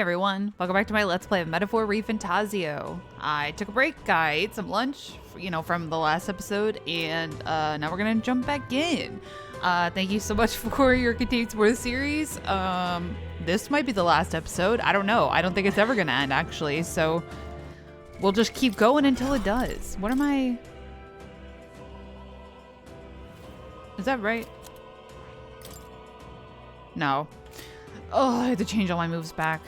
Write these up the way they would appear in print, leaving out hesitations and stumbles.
Hey everyone, welcome back to my Let's Play of Metaphor ReFantazio. I took a break, I ate some lunch, from the last episode, and now we're gonna jump back in. Thank you so much for your continued support of the series. This might be the last episode, I don't know. I don't think it's ever gonna end, actually, so we'll just keep going until it does. What am I... Is that right? No. Oh, I have to change all my moves back.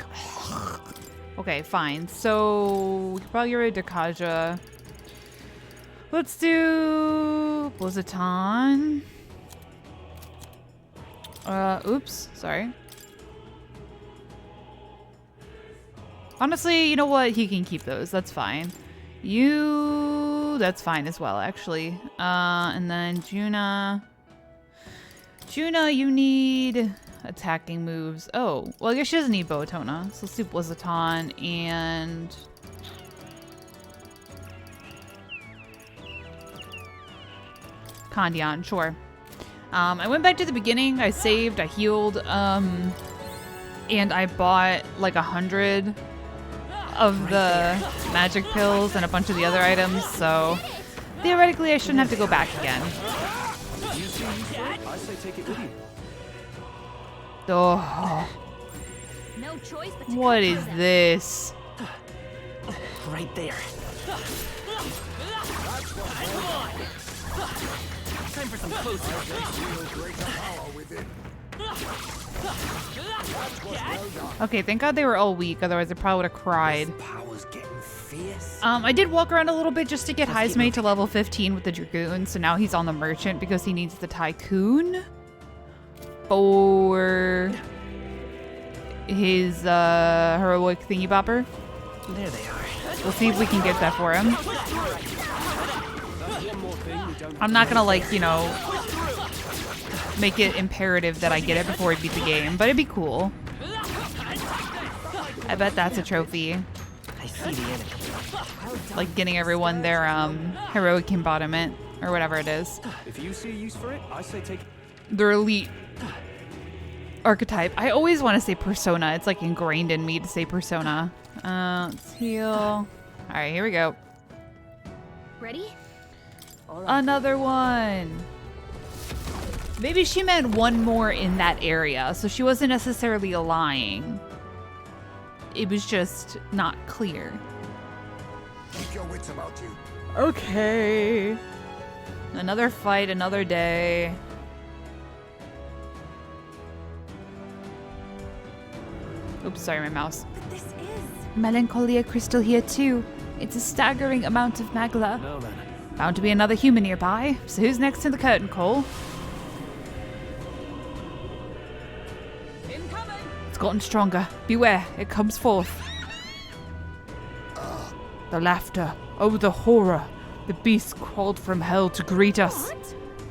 Okay, fine. So, we can probably get rid of Dakaja. Let's do... Blizzatan. Oops. Sorry. Honestly, you know what? He can keep those. That's fine. You... That's fine as well, actually. And then Juna... Juna, you need... attacking moves. Oh, well, I guess she doesn't need Boatona. So let's do Blizzatan and... Kandian, sure. I went back to the beginning. I saved, I healed, and I bought like 100 of the magic pills and a bunch of the other items, so theoretically I shouldn't have to go back again. I say take it with you. Oh. No choice but to What is this? Right there. Time for some close Okay, thank God they were all weak, otherwise I probably would have cried. Power's getting fierce. I did walk around a little bit just to get Heismate to level 15 with the Dragoon, so now he's on the Merchant because he needs the Tycoon for his heroic thingy bopper. There they are. We'll see if we can get that for him. I'm not gonna make it imperative that I get it before I beat the game, but it'd be cool. I bet that's a trophy. I see the enemy. Like getting everyone their heroic embodiment or whatever it is. If you see a use for it, I say take it. Their elite archetype. I always want to say persona. It's like ingrained in me to say persona. Let's heal. All right, here we go. Ready? Another one. Maybe she meant one more in that area, so she wasn't necessarily lying. It was just not clear. Keep your wits about you. Okay. Another fight, another day. Oops, sorry, my mouse. But this is... Melancholia crystal here too. It's a staggering amount of magla. No, man. Bound to be another human nearby. So who's next in the curtain call? Incoming! It's gotten stronger. Beware, it comes forth. The laughter. Oh, the horror. The beast crawled from hell to greet us.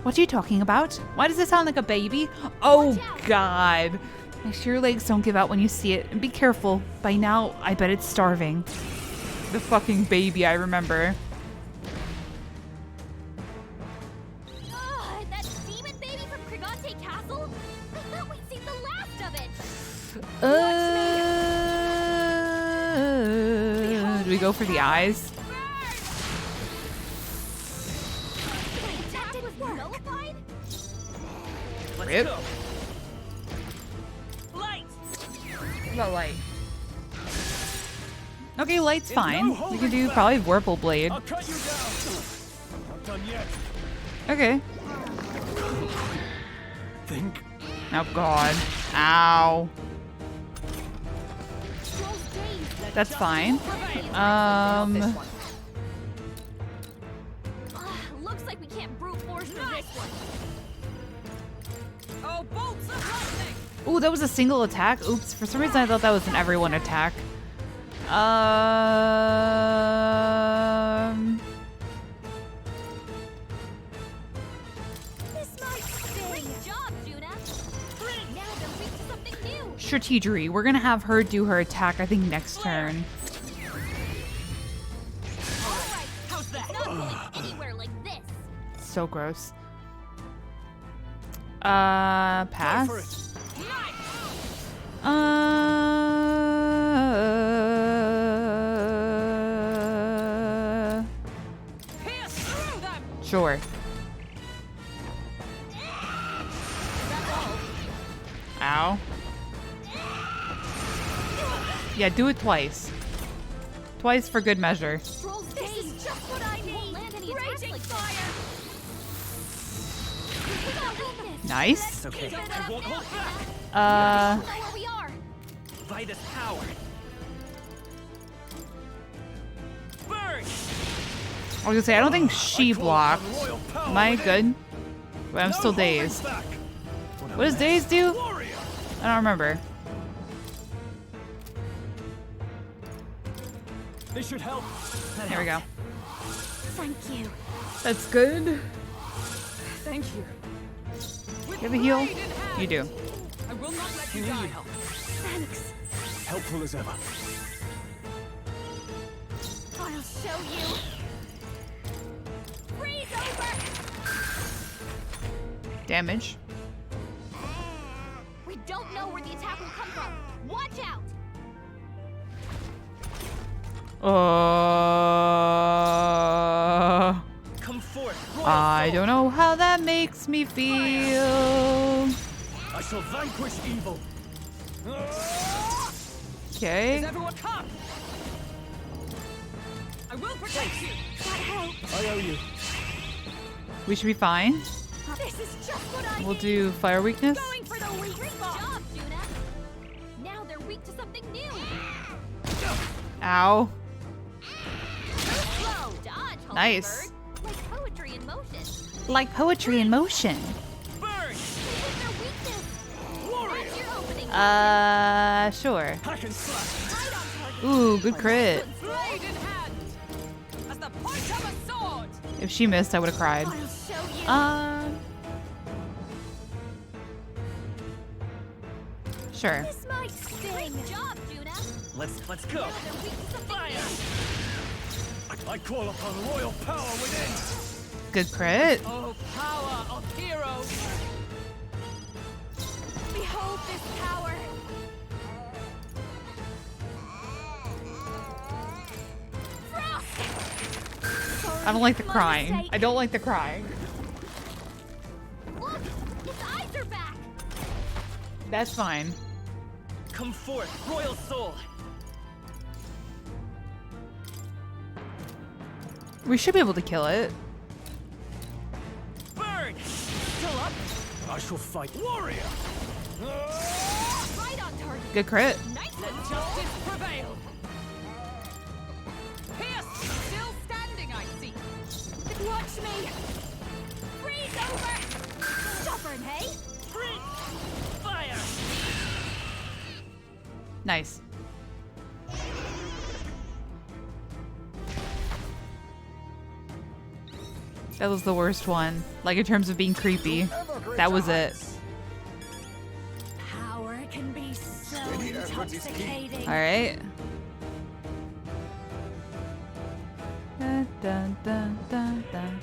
What are you talking about? Why does it sound like a baby? Oh, God. Make sure your legs don't give out when you see it. And be careful. By now, I bet it's starving. The fucking baby, I remember. That demon baby from Krigante Castle? I thought we'd seen the last of it. Do we go for the eyes? That was nullified? Rip. Go. Light. What about light? Okay, light's fine. We can do probably Vorpal Blade. I'll cut you down. Not done yet. Okay. Think. Oh God. Ow. That's fine. Looks like we can't brute force through this one. Oh, bolts of lightning! Ooh, that was a single attack. Oops. For some reason, I thought that was an everyone attack. This might sting. Great job, Juna. Now they're reaching something new. Strategery. We're gonna have her do her attack, I think, next turn. Alright, how's that? Not going anywhere like this. So gross. Pass. For it. Uh, Sure. Ow. Yeah, do it twice. Twice for good measure. Trolls, this is just what I need. Won't land any attacks like fire. We got weakness. Nice. Okay. Keep it I up won't now, hold back. Uh, Know where we are. Vitus power. Burn. I was gonna say, I don't think she I call blocked. upon royal power Am I within. good? But I'm No still holding dazed. back. What does dazed do? Warrior. I don't remember. This should help. There we go. Thank you. That's good. Thank you. You have a heal? You do. I will not let You you need die. help. Thanks. Helpful as ever. I'll show you. Freeze over. Damage. We don't know where the attack will come from. Watch out. Come forth. Royal I soul. don't know how that makes me feel. I shall vanquish evil. Okay. Everyone come! I will protect you! I owe you. We should be fine. This is just what I We'll need. do fire weakness. Going for the weak spot. Good job, Juna. Now they're weak to something new. Ow. Slow dodge, Nice. Hummingbird. Like poetry in motion. Like poetry in motion. Burn. This is their weakness. Warrior. That's your opening. Sure. Hack and slash. Right on target. Ooh, good crit. Blade in hand! As the point of a sword! If she missed, I would have cried. I'll show you. Sure. This might sting. Great job, Juna. Let's go. Now they're weak to something new. I call upon royal power within. Good crit. Oh, power of heroes! Behold this power. Frost. I don't like the My crying. mistake. I don't like the crying. Look, its eyes are back. That's fine. Come forth, royal soul. We should be able to kill it. Burn. Still up. I shall fight. Warrior. Right on target. Good crit. Nice Let one, justice prevail! Pierce! Still standing, I see! Watch me. Freeze over. Stubborn, hey? Fire. Nice. That was the worst one. Like in terms of being creepy. That was it. Power can be so Steady effort is key. intoxicating. Alright. Dun, dun, dun, dun, dun.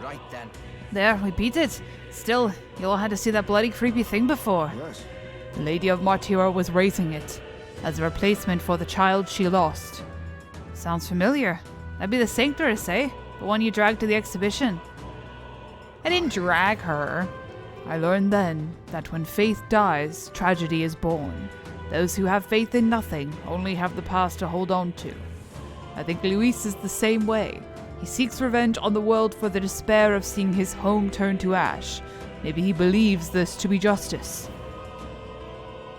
Right then. There, we beat it. Still, you all had to see that bloody creepy thing before. Yes. The Lady of Martyra was raising it as a replacement for the child she lost. Sounds familiar. That'd be the Sanctress, eh? The one you dragged to the exhibition. I didn't drag her. I learned then that when faith dies, tragedy is born. Those who have faith in nothing only have the past to hold on to. I think Luis is the same way. He seeks revenge on the world for the despair of seeing his home turn to ash. Maybe he believes this to be justice.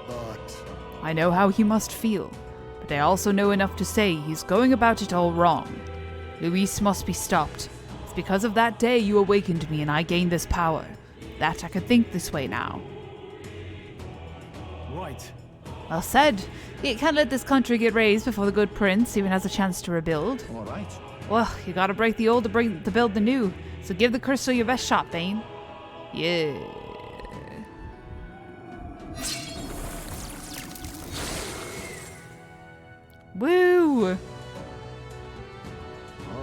But I know how he must feel, but I also know enough to say he's going about it all wrong. Luis must be stopped. It's because of that day you awakened me and I gained this power. That I can think this way now. Right. Well said. You can't let this country get raised before the good prince even has a chance to rebuild. all right. Well, you gotta break the old to build the new. So give the crystal your best shot, Bane. Yeah. Woo! All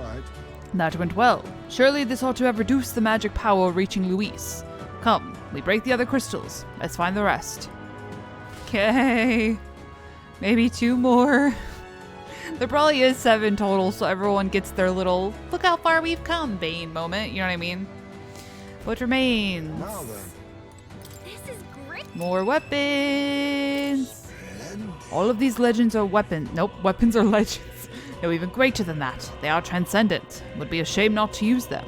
right. That went well. Surely this ought to have reduced the magic power reaching Luis. Come, we break the other crystals. Let's find the rest. Okay. Maybe two more. There probably is 7 total, so everyone gets their little look how far we've come Bane moment. You know what I mean? What remains? Now then. This is great. More weapons. All of these legends are weapons. Nope, weapons are legends. No, even greater than that. They are transcendent. Would be a shame not to use them.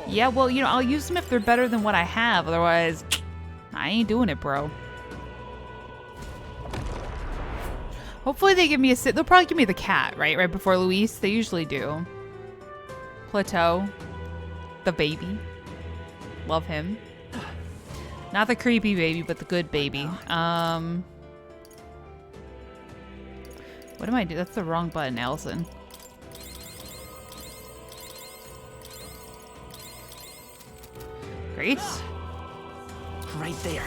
Yeah, well, you know, I'll use them if they're better than what I have. Otherwise, I ain't doing it, bro. Hopefully they give me a sit. They'll probably give me the cat, right? Right before Luis. They usually do. Plateau. The baby. Love him. Not the creepy baby, but the good baby. What am I doing? That's the wrong button, Allison. Great. Right there.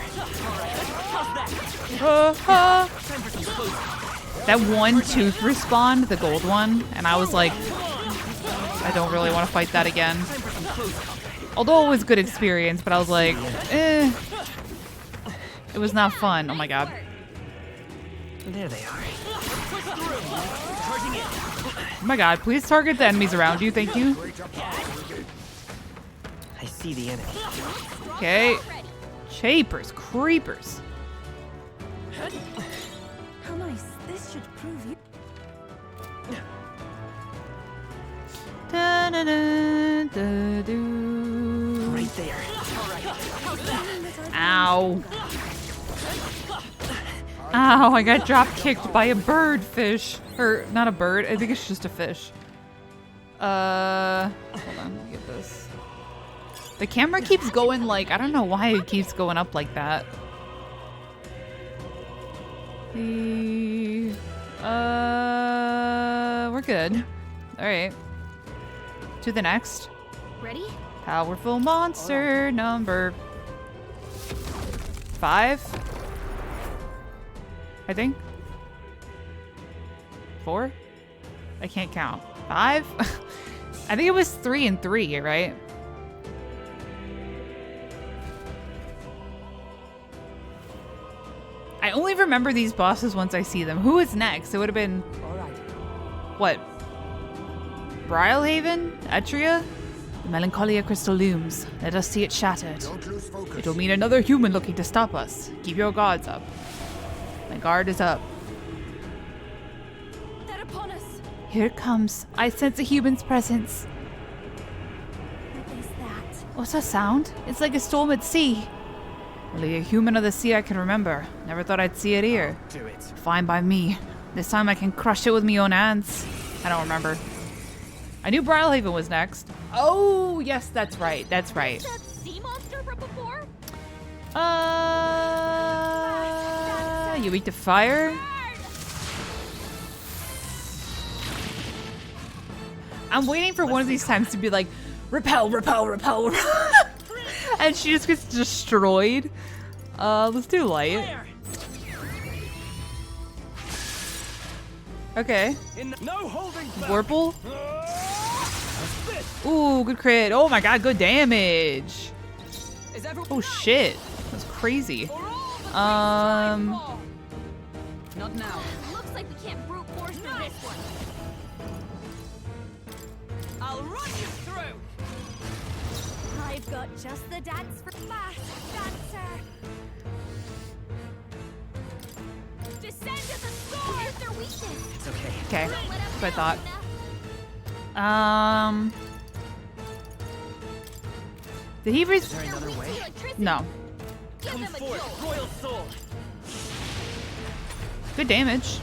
That one tooth respawned, the gold one, and I was like, I don't really want to fight that again. Although it was good experience, but I was like, eh. It was not fun. Oh my god. There they are. Oh my god, please target the enemies around you, thank you. I see the enemy. Okay. Chapers, creepers. How nice. This should prove you. Da-da-da-da-doo. Right there. Ow. Ow, I got drop kicked by a bird fish. Or, not a bird, I think it's just a fish. Hold on, let me get this. The camera keeps going like, I don't know why it keeps going up like that. We're good. Alright. To the next. Ready? Powerful monster number 5. I think. 4? I can't count. 5? I think it was 3 and 3, right? I only remember these bosses once I see them. Who is next? It would have been... What? Brylehaven? Etria? The Melancholia crystal looms. Let us see it shattered. Don't lose focus. It will mean another human looking to stop us. Keep your guards up. My guard is up. They're upon us. Here it comes. I sense a human's presence. What is that? What's that sound? It's like a storm at sea. Only a human of the sea I can remember. Never thought I'd see it here. Do it. Fine by me. This time I can crush it with my own hands. I don't remember. I knew Brylehaven was next. Oh, yes, that's right. That's right. That sea monster from before? You weak to fire? I'm waiting for one of these times to be like, repel, repel, repel, repel. And she just gets destroyed. Let's do light. Okay. No holding back. Vorpal. Ooh, good crit. Oh my god, good damage. Is everyone Oh shit. That's crazy. Not now. Looks like we can't brute force through this one. I'll run you through. I've got just the dance for fast dancer. Descend as a sword. Here's their weakness. It's okay. Okay. Don't let up That's what I now, thought. Luna. Did he Is there another way? No. Give Come them a forth, jolt. Royal Soul. Good damage.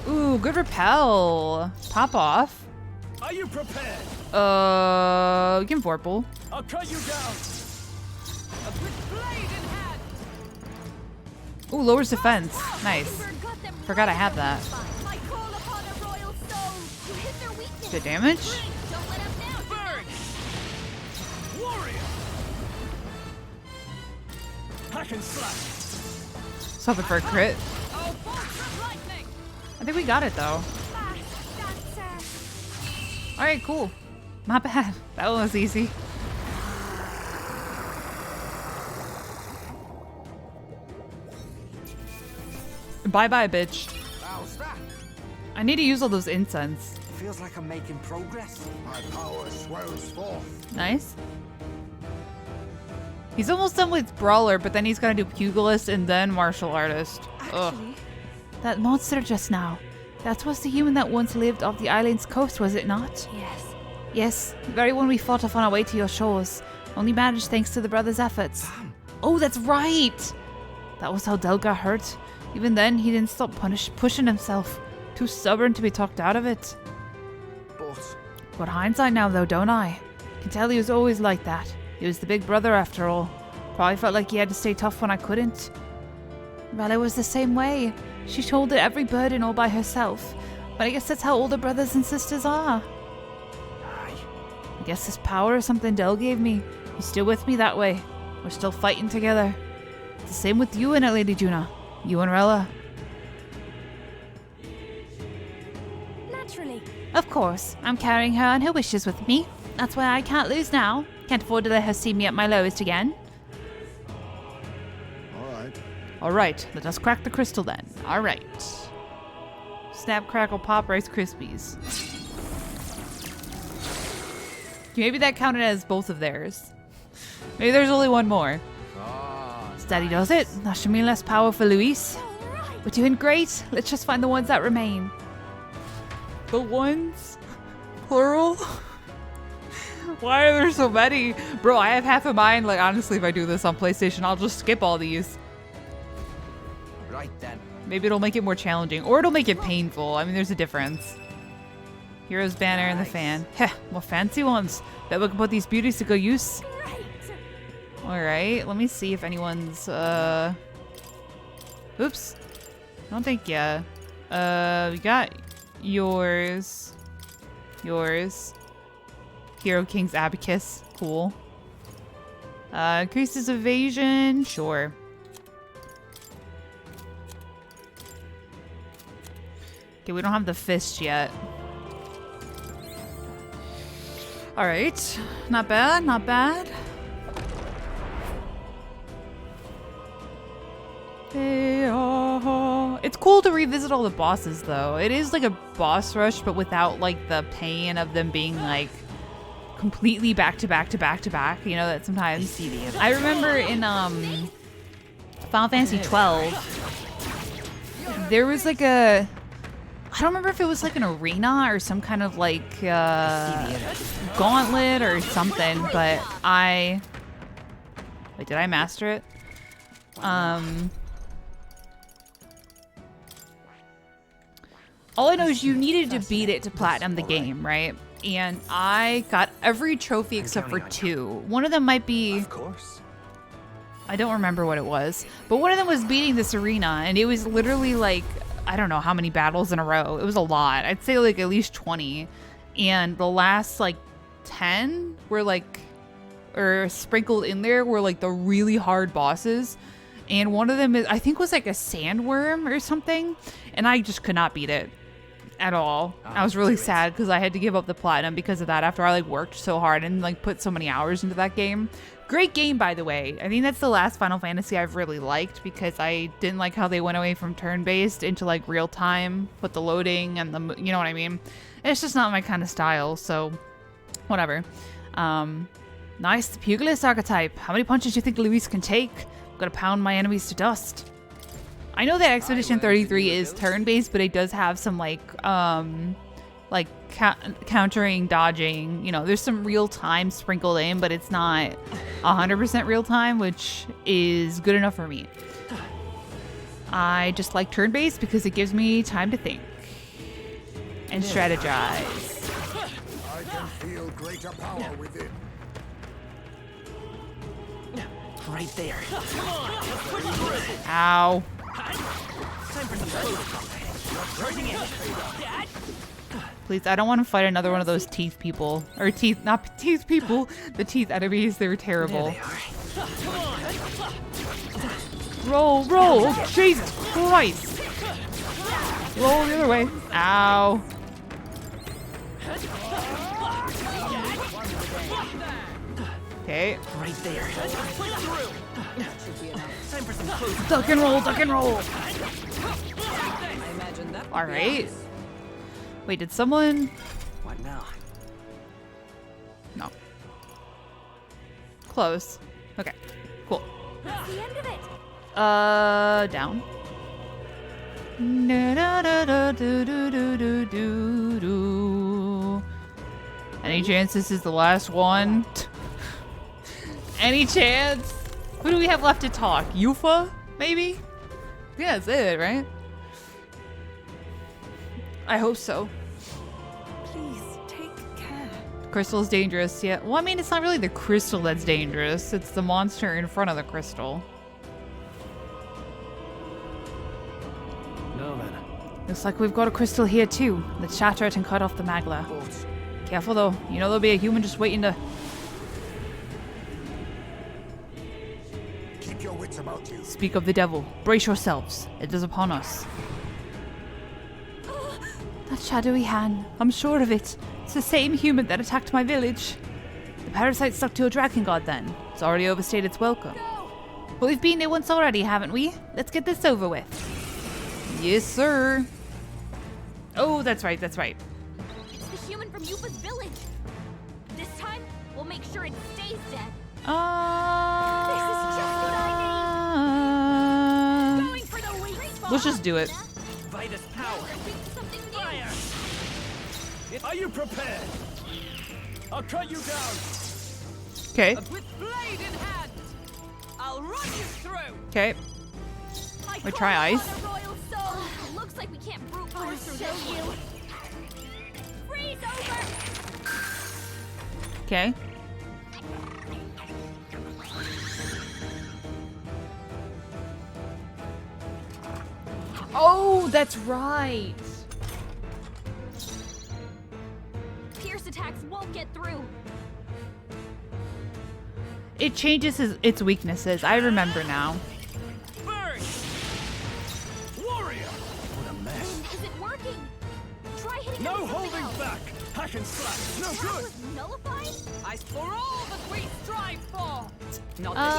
Ooh, good repel. Pop off. Are you prepared? We can Vorpal. I'll cut you down. A quick blade in hand. Ooh, lowers defense. Nice. Forgot them Forgot I right had from that. the spot. I call upon a royal soul. You hit their weakness. Good damage. Don't let up now. Burn. Warrior. Hack and slash. Stop it for a crit. Oh, bolts of lightning. I think we got it though. Fast dancer. Alright, cool. Not bad. That one was easy. Bye-bye, bitch. How's that? I need to use all those incense. Feels like I'm making progress. My power swells forth. Nice. He's almost done with Brawler, but then he's gonna do Pugilist and then Martial Artist. Ugh. Actually, That monster just now. That was the human that once lived off the island's coast, was it not? yes. Yes, the very one we fought off on our way to your shores. Only managed thanks to the brothers' efforts. Oh, that's right! That was how Del got hurt. Even then, he didn't stop pushing himself. Too stubborn to be talked out of it. But Got hindsight now, though, don't I? Can tell he was always like that. He was the big brother, after all. Probably felt like he had to stay tough when I couldn't. Rella was the same way. She shouldered every burden all by herself. But I guess that's how older brothers and sisters are. I guess this power is something Del gave me. He's still with me that way. We're still fighting together. It's the same with you and it, Lady Juna. You and Rella. Naturally. Of course, I'm carrying her and her wishes with me. That's why I can't lose now. Can't afford to let her see me at my lowest again. Alright, let us crack the crystal then. Alright. Snap, crackle, pop, Rice Krispies. Maybe that counted as both of theirs. Maybe there's only one more. Steady does it. That should mean less power for Luis. Alright. We're doing great. Let's just find the ones that remain. The ones? Plural? Why are there so many? Bro, I have half of mine. Like, honestly, if I do this on PlayStation, I'll just skip all these. right then. Maybe it'll make it more challenging. Or it'll make it painful. I mean, there's a difference. Hero's banner and the fan. Heh, more fancy ones. Bet we can put these beauties to good use. Great. Alright, let me see if anyone's, Oops. I don't think, yeah. We got yours. Yours. Hero King's Abacus. Cool. Increases evasion. Sure. Okay, we don't have the fist yet. Alright. Not bad, not bad. It's cool to revisit all the bosses, though. It is like a boss rush, but without like the pain of them being like completely back to back to back to back. You know that sometimes. I remember in Final Fantasy 12, there was like a. I don't remember if it was like an arena or some kind of like gauntlet or something, but wait, did I master it? All I know is you needed to beat it to platinum the game, right? And I got every trophy except for 2. One of them might be... Of course. I don't remember what it was. But one of them was beating this arena, and it was literally like, I don't know how many battles in a row. It was a lot. I'd say like at least 20. And the last like 10 were like, or sprinkled in there were like the really hard bosses. And one of them is, I think was like a sandworm or something. And I just could not beat it at all. I was really sad because I had to give up the platinum because of that after I like worked so hard and like put so many hours into that game. Great game, by the way. I think that's the last Final Fantasy I've really liked because I didn't like how they went away from turn-based into like real time with the loading and the, you know what I mean? It's just not my kind of style, so whatever. Nice, the Pugilist archetype. How many punches do you think Luis can take? I'm gonna pound my enemies to dust. I know that Expedition 33 is turn-based, but it does have some like countering, dodging. You know, there's some real time sprinkled in, but it's not 100% real time, which is good enough for me. I just like turn-based because it gives me time to think and strategize. I can feel greater power within. Right there. Ow. Please, I don't want to fight another one of those teeth people. Or teeth, not teeth people, the teeth enemies. They were terrible. Roll, roll. Jesus Christ. Roll the other way. Ow. Okay. Right there. Duck and roll, duck and roll. All right. Wait, did someone? What now? No. Close. Okay. Cool. That's the end of it. Down. Do-do-do-do-do-do-do-do. Any chance this is the last one? Any chance? Who do we have left to talk? Yufa? Maybe? Yeah, that's it, right? I hope so. Please take care. Crystal's dangerous, yeah. Well, I mean, it's not really the crystal that's dangerous. It's the monster in front of the crystal. No then. Looks like we've got a crystal here too. Let's shatter it and cut off the magla. Bolts. Careful though. You know there'll be a human just waiting to... Keep your wits about you. Speak of the devil. Brace yourselves. It is upon us. That shadowy hand. I'm sure of it. It's the same human that attacked my village. The parasite stuck to a dragon god then. It's already overstayed its welcome. But we've been there once already, haven't we? Let's get this over with. Yes, sir. Oh, that's right, that's right. It's the human from Yufa's village. This time, we'll make sure it stays dead. This is just what I need. Going for the weak spot. Let's just do it. Vitus power. Something new. Fire. Are you prepared? I'll cut you down. Okay, With blade in hand, I'll run you through. okay. My We try claws ice. on a royal soul. Looks like we can't brute force through this. You. Freeze over. Okay. Oh, that's right. Pierce attacks won't get through. It changes its weaknesses. I remember now. Burn. Warrior. What a mess. Is it working? Try hitting No it with something holding else. back. Hack and slash. No That good. was nullified? Ice for all that we strive for. Not nice.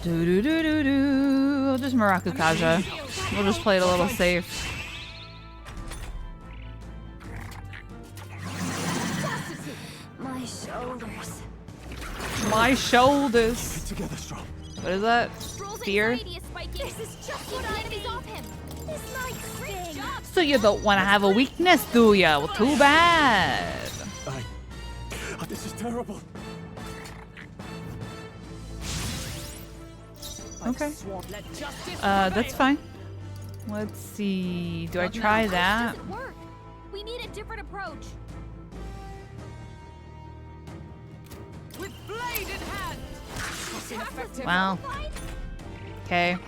Do-do-do-do-do. We'll just Marakukaja. We'll just play it a little safe. My shoulders. My shoulders. Together strong. What is that? Stroll's Fear? anxiety is spiking. This is just what I need. Off him. This might sting. So you don't want to have a weakness, do ya? Well, too bad. This is terrible. Okay. Let justice That's prevail. fine. Let's see. Do I try that? Doesn't work. We need a different approach. With blade in hand. Ineffective. Well, okay.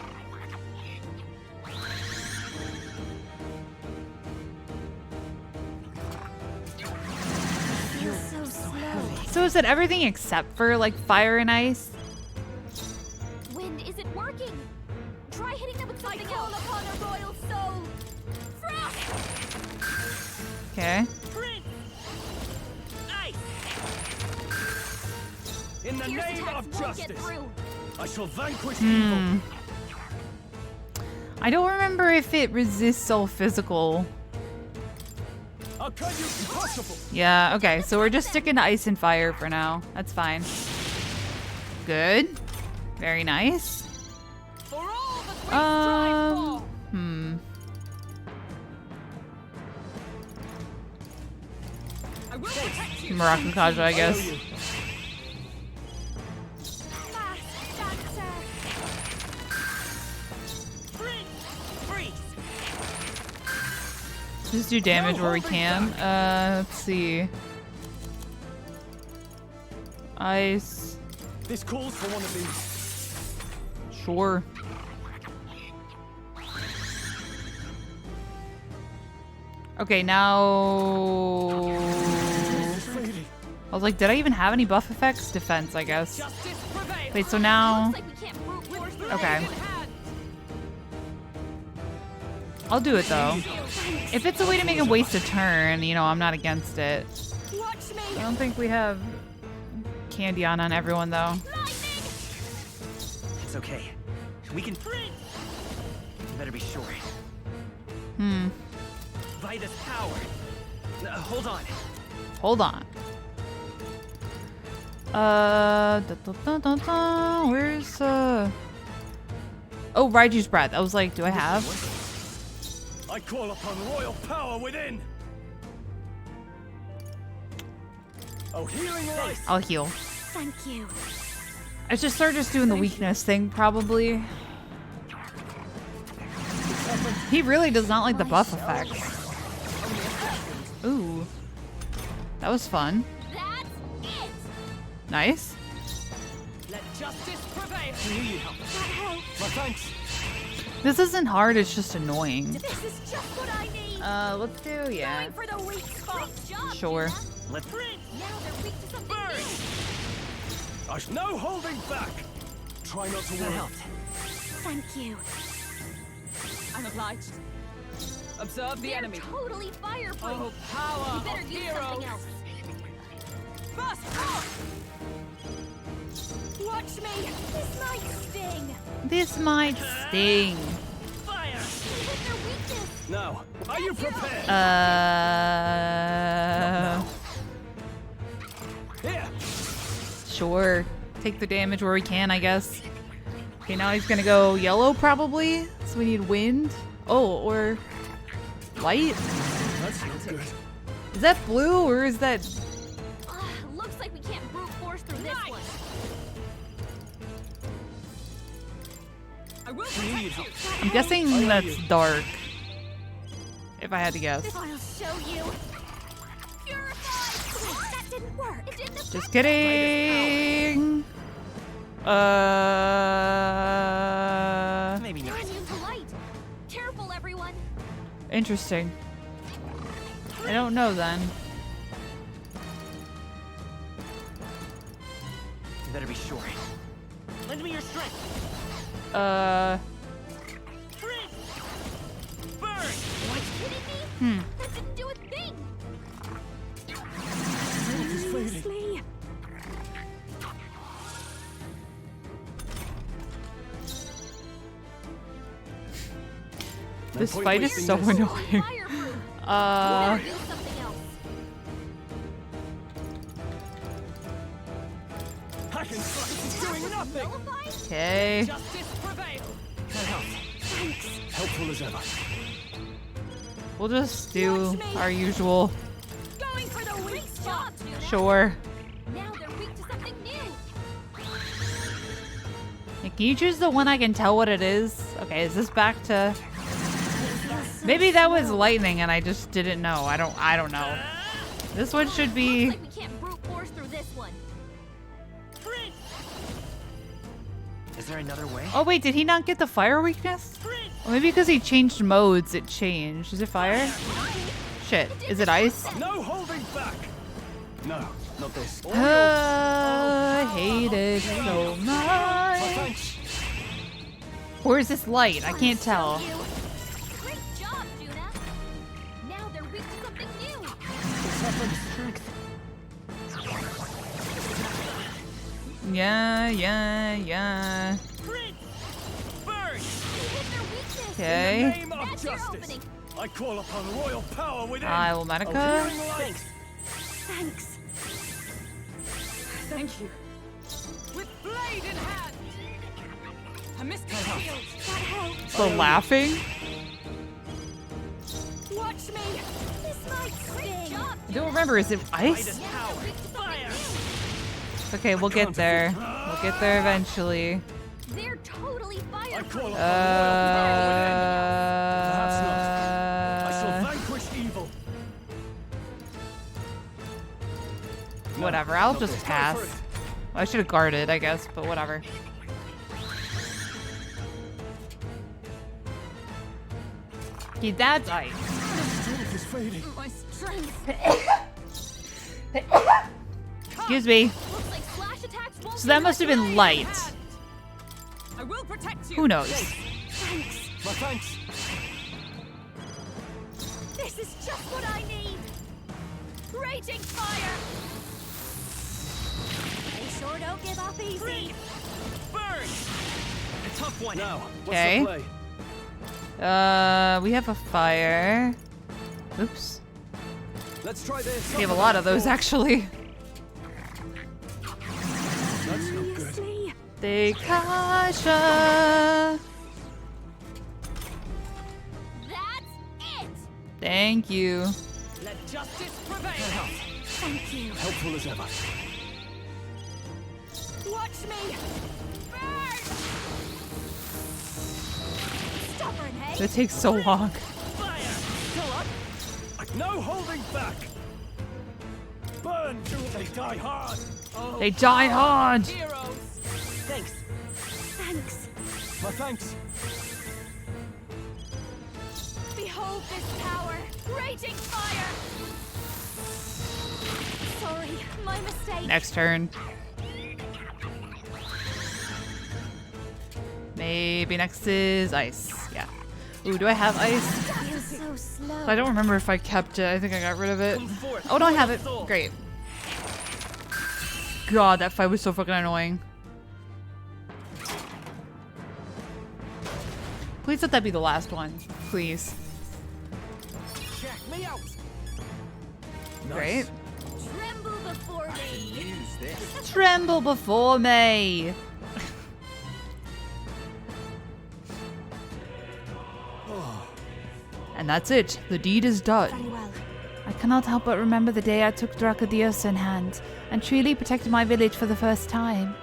Feels so slow. So is it everything except for like fire and ice? Wind isn't working. Try hitting them with something else. I call upon a royal soul. Frost. Okay. Prince. Ice. In the Pierce name attacks of won't get justice, through. I shall vanquish Hmm. evil. I don't remember if it resists all physical. I'll cut you impossible. Yeah, okay, so we're just sticking to ice and fire for now. That's fine. Good. Very nice. For all that we strive for. I will protect you. Marakukaja, I guess. Fast dancer. Freeze. Just do damage where we can. Let's see. Ice. This calls for one of these. Sure. Okay, now... I was like, did I even have any buff effects? Defense, I guess. Justice prevail. Wait, so now... Looks like we can't brute force through Okay. Blade in hand. I'll do it, though. If it's a way to make him waste a turn, you know, I'm not against it. Watch me. I don't think we have candy on everyone, though. Lightning. It's okay. We can. You better be sure. Vitus power. Hold on. Hold on. Where's Oh, Raiju's breath. I was like, do I have? I call upon royal power within. Oh, healing light. I'll heal. Thank you. I should start just doing the weakness thing, probably. He really does not like the buff effects. Ooh. That was fun. That's it. Nice. Let justice prevail. That helps. My thanks. This isn't hard, it's just annoying. This is just what I need. Let's do, yeah. Going for the weak spot. Great job, Sure. Gina. Let's. Now they're weak to something new. There's no holding back. Try not to worry. Thank you. I'm obliged. Observe the They're enemy. totally fireproof. Oh, power You better of use heroes. something else. Burst forth. Watch me. This might sting. This might sting. Fire! Hit their weakness. Now, are you prepared? Here. Sure. Take the damage where we can, I guess. Okay, now he's gonna go yellow, probably. So we need wind. Oh, or light? That's not good. Is that blue, or is that... Looks like we can't brute force through this one. I will protect you. I'm guessing that's dark. If I had to guess. I'll show you. Purify. That didn't work. It didn't affect Just kidding. Maybe You're not. immune to light. Careful, everyone. Interesting. I don't know then. You better be sure. Lend me your strength. Uh, Burn! What? Kidding me? That didn't do a thing. It's fading. Seriously? this point fight is wasting so this. annoying. Fireproof. Uh, You better use something else. Hack and slash is doing nothing. Nullify? okay. Justice prevail. Helpful as ever. We'll just do our usual. Going for the weak spot. Sure. Now they're weak to something new. Can you choose the one I can tell what it is? Okay, is this back to... Maybe that was lightning and I just didn't know. I don't know. This one should be... Looks like we can't brute force through this one. Is there another way? Oh wait, did he not get the fire weakness? Or maybe because he changed modes, it changed. Is it fire? Shit. Is it ice? No holding back. No, not this. I hate it so My much. thanks. Or is this light? I can't tell. You. Great job, Juna. Now they're weak to something new. Yeah. You hit their weakness. Okay. Name of That's your justice. opening. I call upon royal power within. I will Oh, Medica. healing light. Thanks. Thank you. With blade in hand. A mystic shield. That helps. The laughing? Watch me. This might sting. I don't remember. Is it ice? Now they're weak to something Okay, we'll get there. We'll get there eventually. new. They're totally I fireproof. call upon royal power within. Perhaps not. I shall Uh, vanquish evil. No, whatever. I'll not just this. Go pass. for it. I should have guarded, I guess, but whatever. Okay, that's ice. Strength is fading. My strength. Excuse me. Looks like slash attacks won't So that be must have much been use. light. I will protect you. Who knows? Thanks. My thanks. This is just what I need. Raging fire. They sure don't give up easy. Burn! tough one. Now, what's Okay. the play? We have a fire. Oops. Let's try this. We have a lot of those actually. That's no good. Seriously? Dekasha. That's it! Thank you. Let justice prevail. Thank you. Helpful as ever. Watch me! Burn! Stubborn, hey? It takes so long. Fire! Still up? No holding back! Burn till they die hard! Oh, They die hard. heroes. Thanks. Thanks. My thanks. Behold this power! Raging fire! Sorry, my mistake. Next turn. Maybe next is ice. Yeah. Ooh, do I have ice? Feels so slow. I don't remember if I kept it. I think I got rid of it. Come forth. Oh, no, I have it. Great. God, that fight was so fucking annoying. Please let that be the last one. Please. Check me out! Great. Tremble before me. Use this. Tremble before me. And that's it. The deed is done. Very well. I cannot help but remember the day I took DarkDives in hand and truly protected my village for the first time.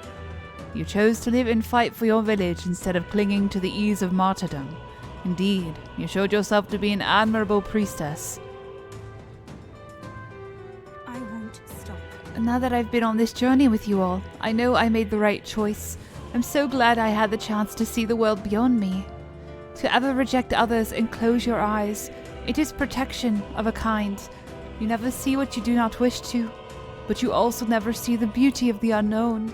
You chose to live and fight for your village instead of clinging to the ease of martyrdom. Indeed, you showed yourself to be an admirable priestess. I won't stop. And now that I've been on this journey with you all, I know I made the right choice. I'm so glad I had the chance to see the world beyond me. To ever reject others and close your eyes, it is protection of a kind. You never see what you do not wish to, but you also never see the beauty of the unknown.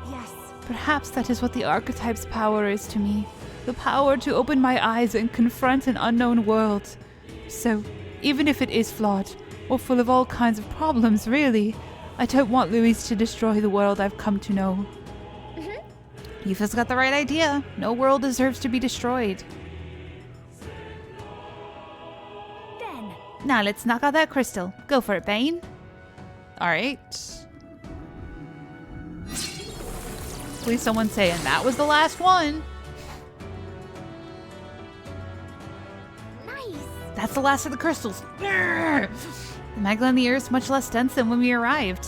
Yes. Perhaps that is what the archetype's power is to me. The power to open my eyes and confront an unknown world. So, even if it is flawed, or full of all kinds of problems, really, I don't want Louise to destroy the world I've come to know. You've just got the right idea. No world deserves to be destroyed. Then. Now let's knock out that crystal. Go for it, Bane. Alright. Please someone say, and that was the last one. Nice. That's the last of the crystals. The magma on the earth is much less dense than when we arrived.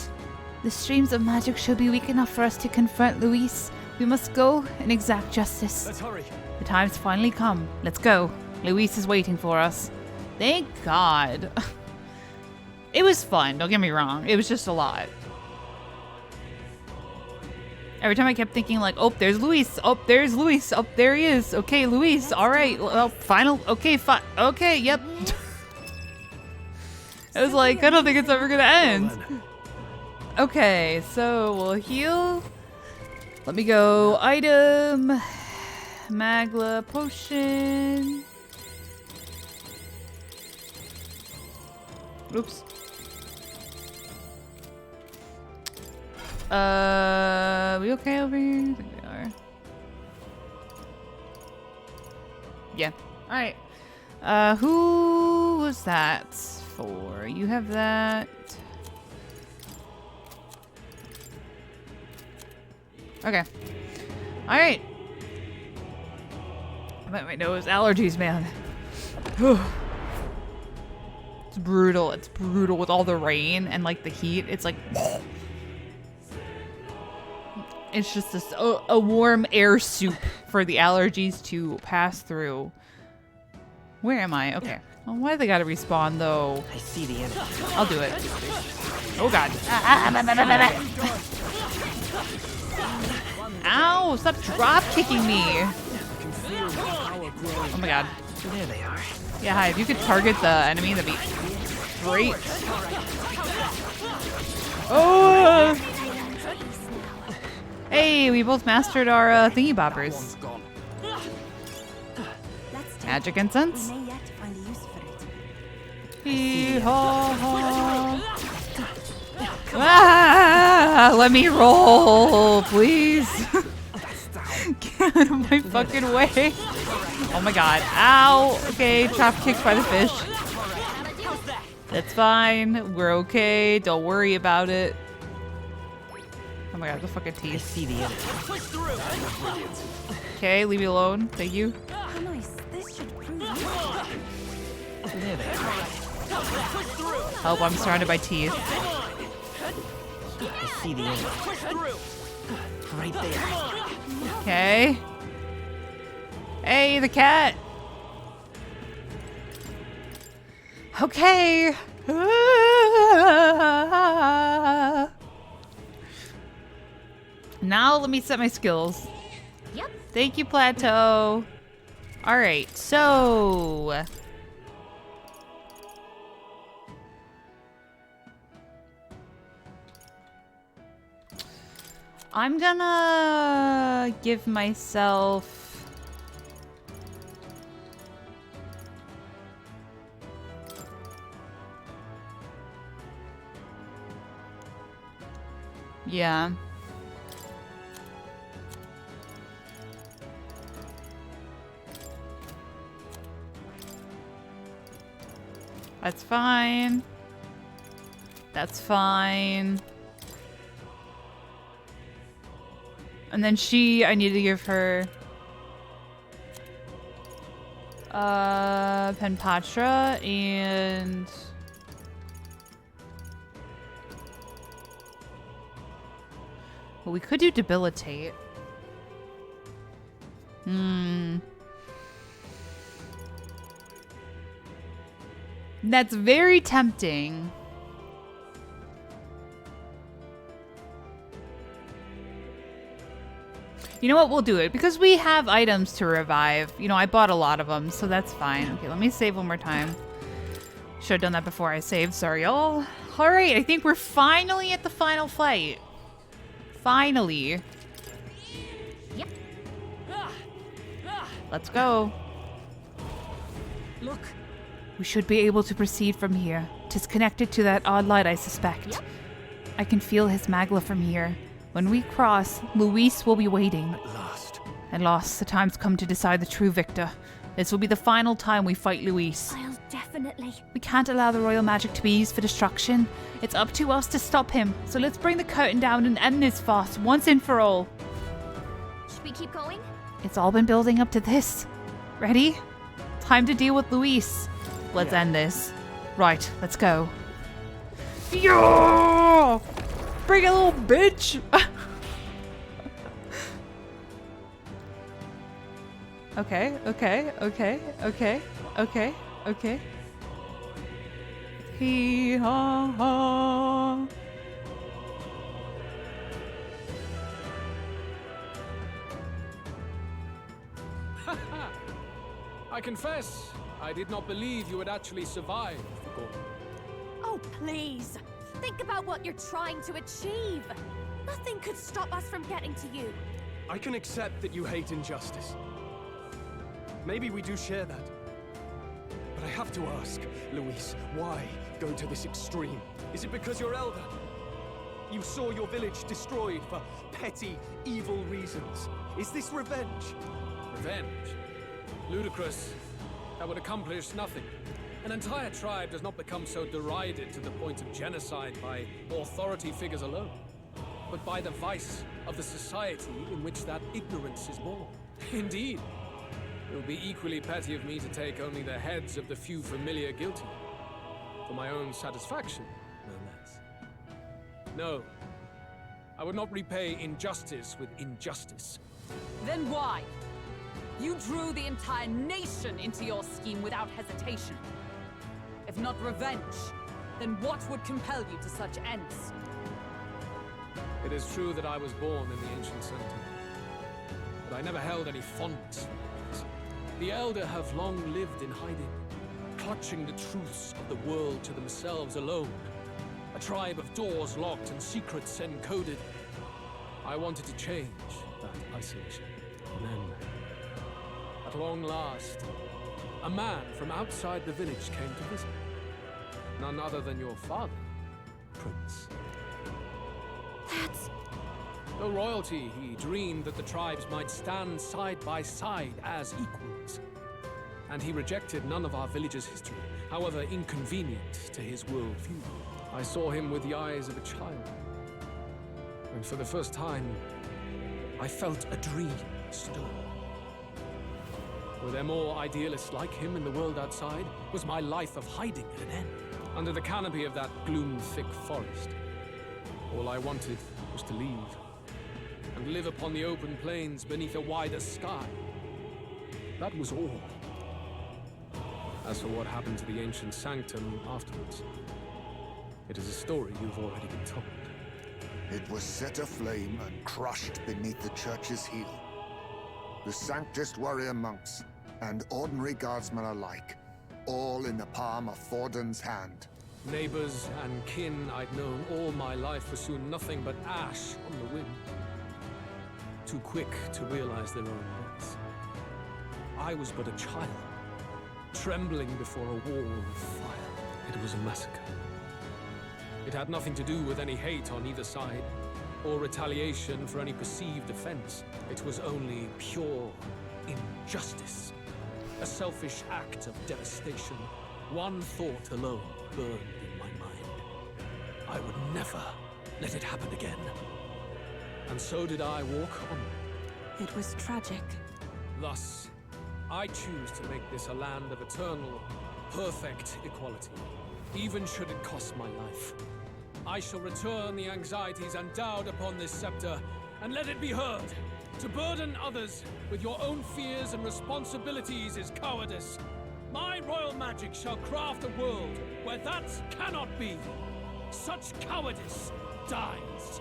The streams of magic should be weak enough for us to confront Louise. We must go and exact justice. Let's hurry. The time's finally come. Let's go. Louise is waiting for us. Thank God. It was fun, don't get me wrong. It was just a lot. Every time I kept thinking like, oh, there's Luis. Oh, there's Luis. Oh, there he is. Okay, Luis. All right. Well, final. Okay, fine. Okay, yep. I was like, I don't think it's ever going to end. Okay, so we'll heal. Let me go. Item. Magla potion. Oops. We okay over here? I think we are. Yeah. Alright. Who was that for? You have that. Okay. Alright. My nose. Allergies, man. It's brutal. It's brutal with all the rain and like the heat. It's like... It's just this, a warm air soup for the allergies to pass through. Where am I? Okay. Well, why they gotta respawn though? I see the enemy. I'll do it. Oh god. Ow! Stop drop kicking me! Oh my god. There they are. Yeah, hi. If you could target the enemy, that'd be great. Oh! Hey, we both mastered our thingy boppers. Magic incense. We may yet find a use for it. Hee haw haw. Ah, let me roll, please. Out of my fucking way. Oh my god. Ow. Okay, trap kicked by the fish. That's fine. We're okay. Don't worry about it. Oh my god, the fucking I teeth. see the enemy. Okay, leave me alone. Thank you. How nice. This should prove you. There they are. Help, I'm surrounded by teeth. I see the enemy. Right there. Okay. Hey, the cat. Okay. Now let me set my skills. Yep. Thank you, Plateau. All right, so I'm gonna give myself yeah. That's fine. That's fine. And then I need to give her Penpatra and well, we could do debilitate. That's very tempting. You know what? We'll do it because we have items to revive. You know, I bought a lot of them, so that's fine. Okay, let me save one more time. Should have done that before I saved. Sorry, y'all. All right, I think we're finally at the final fight. Finally. Yep. Let's go. Look. We should be able to proceed from here. 'Tis connected to that odd light, I suspect. Yep. I can feel his magla from here. When we cross, Luis will be waiting. At last. At last, the time's come to decide the true victor. This will be the final time we fight Luis. I'll definitely. We can't allow the royal magic to be used for destruction. It's up to us to stop him. So let's bring the curtain down and end this farce once and for all. Should we keep going? It's all been building up to this. Ready? Time to deal with Luis. Let's end this. Right, let's go. Yeah! Bring it, little bitch! Okay. Hee haw haw. I confess, I did not believe you would actually survive, Gordon. Oh, please. Think about what you're trying to achieve. Nothing could stop us from getting to you. I can accept that you hate injustice. Maybe we do share that. But I have to ask, Luis, why go to this extreme? Is it because you're elder? You saw your village destroyed for petty, evil reasons. Is this revenge? Revenge? Ludicrous. That would accomplish nothing. An entire tribe does not become so derided to the point of genocide by authority figures alone, but by the vice of the society in which that ignorance is born. Indeed. It would be equally petty of me to take only the heads of the few familiar guilty. For my own satisfaction, no less. No. I would not repay injustice with injustice. Then why? You drew the entire nation into your scheme without hesitation. If not revenge, then what would compel you to such ends? It is true that I was born in the ancient cemetery, but I never held any fondness for the place. The Elder have long lived in hiding, clutching the truths of the world to themselves alone. A tribe of doors locked and secrets encoded. I wanted to change that isolation. And then, at long last, a man from outside the village came to visit. None other than your father, Prince. That's... Though royalty, he dreamed that the tribes might stand side by side as equals. And he rejected none of our village's history, however inconvenient to his worldview. I saw him with the eyes of a child. And for the first time, I felt a dream stir. Were there more idealists like him in the world outside? Was my life of hiding at an end? Under the canopy of that gloom-thick forest, all I wanted was to leave and live upon the open plains beneath a wider sky. That was all. As for what happened to the ancient sanctum afterwards, it is a story you've already been told. It was set aflame and crushed beneath the church's heel. The Sanctist warrior monks and ordinary guardsmen alike, all in the palm of Forden's hand. Neighbors and kin I'd known all my life were soon nothing but ash on the wind. Too quick to realize their own deaths. I was but a child, trembling before a wall of fire. It was a massacre. It had nothing to do with any hate on either side, or retaliation for any perceived offense. It was only pure injustice. A selfish act of devastation. One thought alone burned in my mind. I would never let it happen again. And so did I walk on. It was tragic. Thus, I choose to make this a land of eternal, perfect equality, even should it cost my life. I shall return the anxieties endowed upon this scepter, and let it be heard. To burden others with your own fears and responsibilities is cowardice. My royal magic shall craft a world where that cannot be. Such cowardice dies.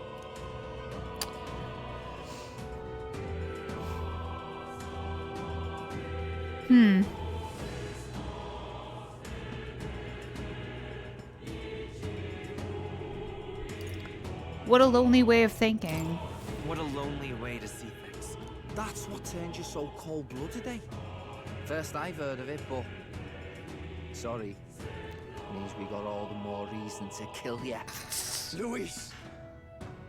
What a lonely way of thinking. What a lonely way to see things. That's what turned you so cold-blooded, eh? First I've heard of it, but... Sorry. Means we got all the more reason to kill ya. Luis!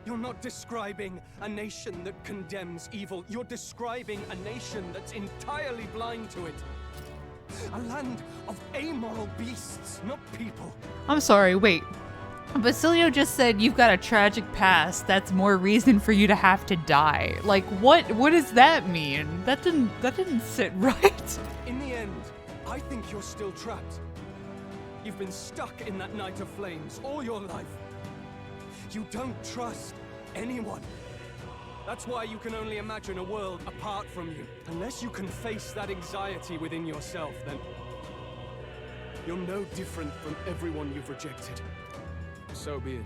You're not describing a nation that condemns evil. You're describing a nation that's entirely blind to it. A land of amoral beasts, not people. I'm sorry, wait. Basilio just said you've got a tragic past. That's more reason for you to have to die. Like, what does that mean? That didn't sit right. In the end, I think you're still trapped. You've been stuck in that night of flames all your life. You don't trust anyone. That's why you can only imagine a world apart from you. Unless you can face that anxiety within yourself, then you're no different from everyone you've rejected. So be it.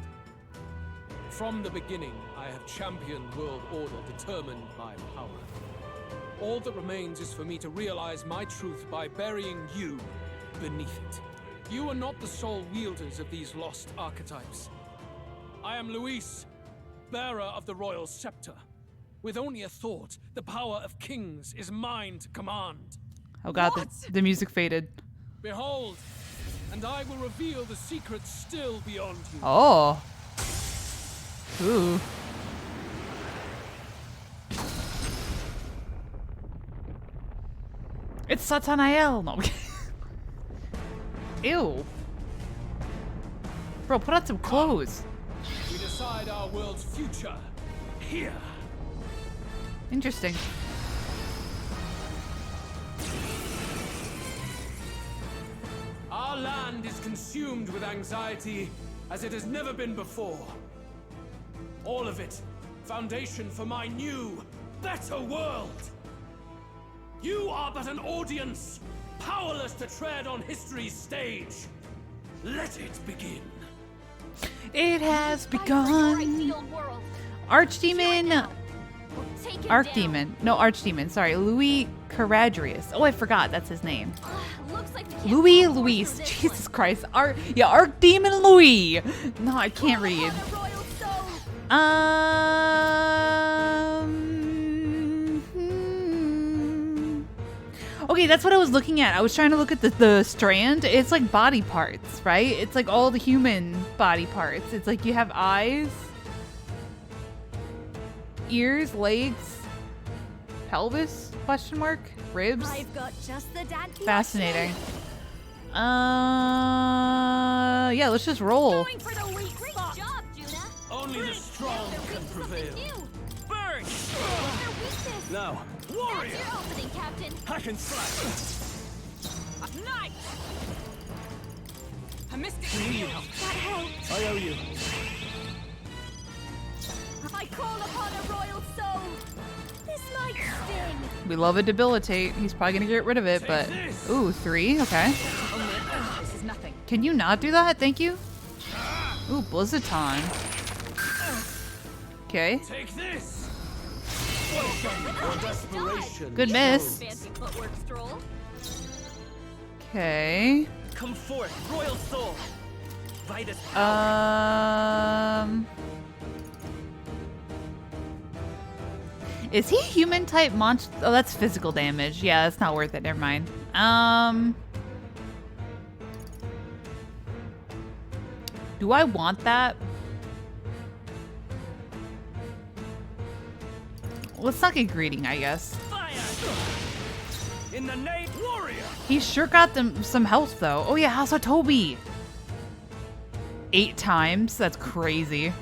From the beginning, I have championed world order determined by power. All that remains is for me to realize my truth by burying you beneath it. You are not the sole wielders of these lost archetypes. I am Luis, bearer of the royal scepter. With only a thought, the power of kings is mine to command. Oh god, the music faded. Behold, and I will reveal the secrets still beyond you. Oh. Ooh. It's Satanael. No. Ew. Bro, put on some clothes. We decide our world's future here. Interesting. Our land is consumed with anxiety as it has never been before. All of it, foundation for my new, better world. You are but an audience, powerless to tread on history's stage. Let it begin. It has begun. Archdemon. Archdemon. Sorry, Louis Caradrius. Oh, I forgot. That's his name. Luis. Jesus Christ. Archdemon Louis. No, I can't read. Okay, that's what I was looking at. I was trying to look at the strand. It's like body parts, right? It's like all the human body parts. It's like you have eyes. ears, legs, pelvis? Question mark? Ribs? I've got just the dad. Fascinating. Yeah, let's just roll. Going for the weak spot. Great job, Juna. Only the strong can prevail. Burn. Their weakness. Now, That's warrior! your opening, Captain. Hack and slash! Knight! A mystic Need shield. help. That helped. I owe you. I call upon a royal soul. This might sting. We love a debilitate. He's probably gonna get rid of it, but ooh, 3. Okay. This is nothing. Can you not do that? Thank you. Ooh, Blizzaton. Okay. Take this! Your desperation. Good miss. Fancy footwork stroll. Okay. Come forth, royal soul. Vitus power. Is he human type monster? Oh, that's physical damage. Yeah, that's not worth it. Never mind. Do I want that? Let's not get greedy, I guess. Fire! In the name warrior! He sure got them some health though. Oh yeah, how's Toby? 8 times? That's crazy.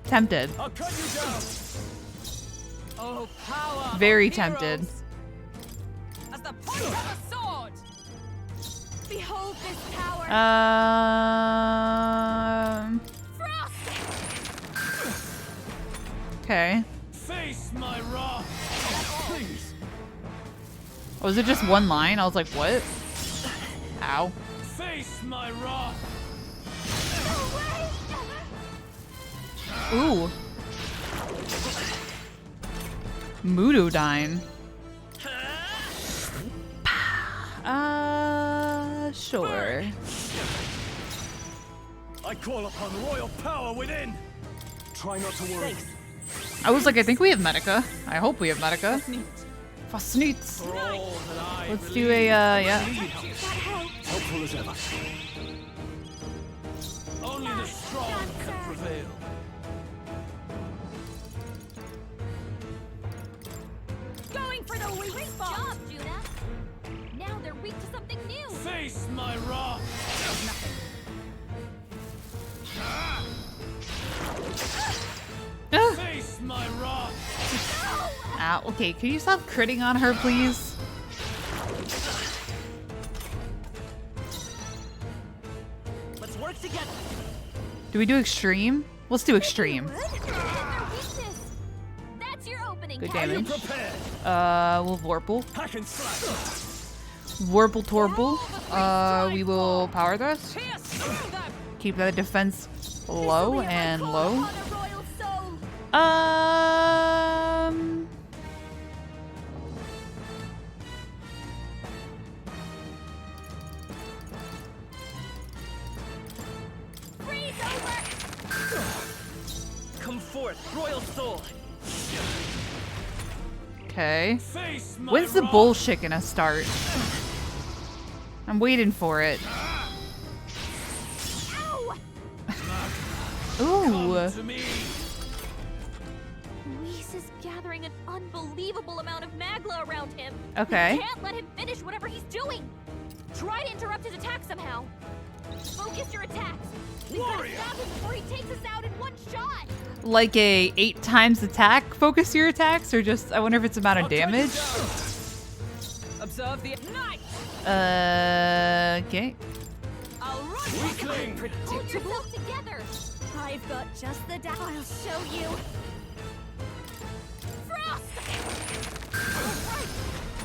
Tempted. I'll cut you down! Oh, power! Very of tempted. heroes. As the point of a sword! Behold this power. Frost. Okay. Face my wrath! Please! Oh, was it just one line? I was like, what? Ow. Face my wrath! Ooh. Moododyne. Sure. I call upon royal power within! Try not to worry. I was like, I think we have Medica. I hope we have Medica. Fasnits. For all that I Let's believe, do a, yeah. helpful as ever. Only the strong can prevail. Going for the weak spot. Good job, Juna. Now they're weak to something new. Face my wrath! Ah. Face my wrath! Ow. Okay, can you stop critting on her, please? Let's work together. Do we do extreme? Let's do extreme. Their weakness. That's your opening. Good Captain. damage. Prepared! We'll Vorpal. Hack and slash! Warble Torble. We will Power Thrust. Pierce through them! Keep that defense low This will be and my call low. upon a royal soul. Freeze over. Come forth, royal soul. Okay. Face my When's the wrath! bullshit gonna start? I'm waiting for it. Ow! Ooh. To me! Luis is gathering an unbelievable amount of magla around him. Okay. We can't let him finish whatever he's doing. Try to interrupt his attack somehow. Focus your attacks. We've got to Warrior! stop him before he takes us out in one shot. Like a 8 times attack focus your attacks, or just I wonder if it's amount of damage. Observe the knight! Okay. I'll run Weakling! Hold yourself together. I've got just the I'll show you. Frost! All right.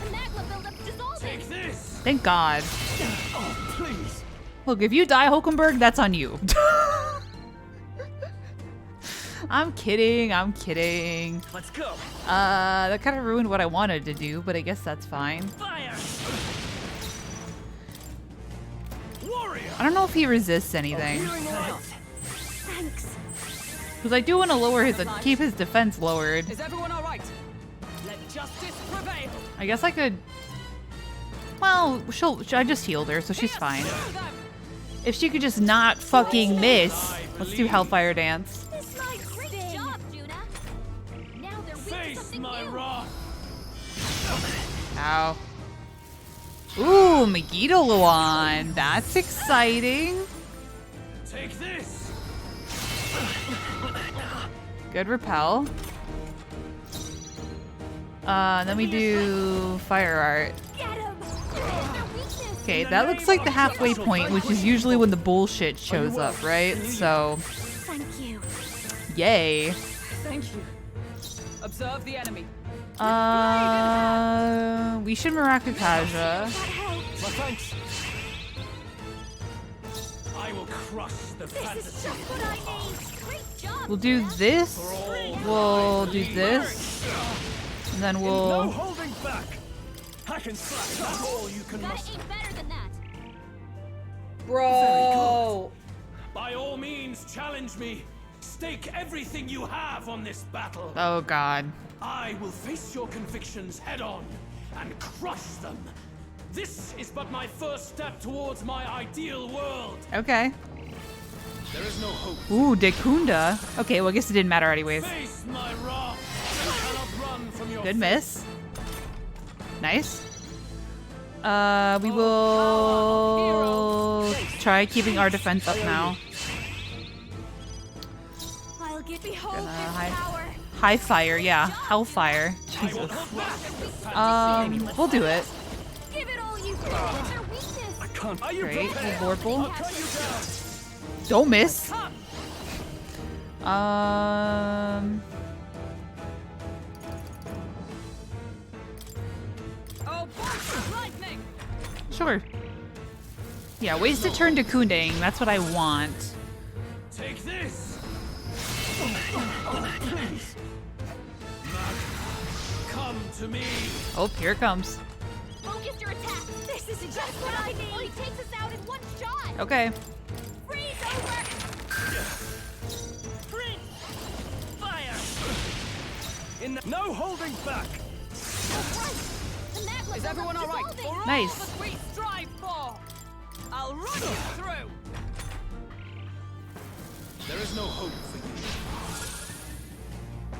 The magma buildup's dissolving. Take this! Thank God. Oh, please! Look, if you die, Hulkenberg, that's on you. I'm kidding. I'm kidding. Let's go. That kind of ruined what I wanted to do, but I guess that's fine. Fire! Warrior! I don't know if he resists anything. Healing light! Thanks. Because I do want to lower his, keep his defense lowered. Is everyone alright? Let justice prevail! I guess I could. Well, I just healed her, so she's Pierce fine. through them! If she could just not fucking miss. Let's do Hellfire Dance. This might great job, Juna. Wow. Ooh, Megiddo Luan. That's exciting. Take this. Good repel. Then we do fire art. Get him! Their weakness! Okay, that looks like the halfway point, which is usually when the bullshit shows up, right? So, Thank you. yay. Thank you. Observe the enemy. We should Maracakaja. That helped. My thanks. I will crush the This is fantasy. just what I need. Great job. We'll do this. We'll do this. And then No we'll... holding back. Hack and slash. That's all you can Gotta muster. aim better than that. Bro! By all means, challenge me. Stake everything you have on this battle. Oh, God. I will face your convictions head on and crush them. This is but my first step towards my ideal world. Okay. There is no hope. Ooh, Dekunda. Okay, well, I guess it didn't matter anyways. Face my wrath. You cannot run from your Good miss. Nice. We will try keeping our defense up now. I'll get behold Gonna this hide. power. High fire, yeah. Hellfire. Jesus. We'll do it. Give it all you've got. Their weakness. I can't. Are you Great. prepared? We'll Vorpal. I'll cut you down. Don't miss. Oh, bolt lightning! Sure. Yeah, ways to turn to Kundang. That's what I want. Take this. Come to me. Oh, here it comes. Focus your attack. This is just what I need. Well, he takes us out in one shot. Okay. Freeze over. Fire. No holding back. The magma Is everyone all right? dissolving. For all Nice. that we strive for! I'll run you through! There is no hope for you.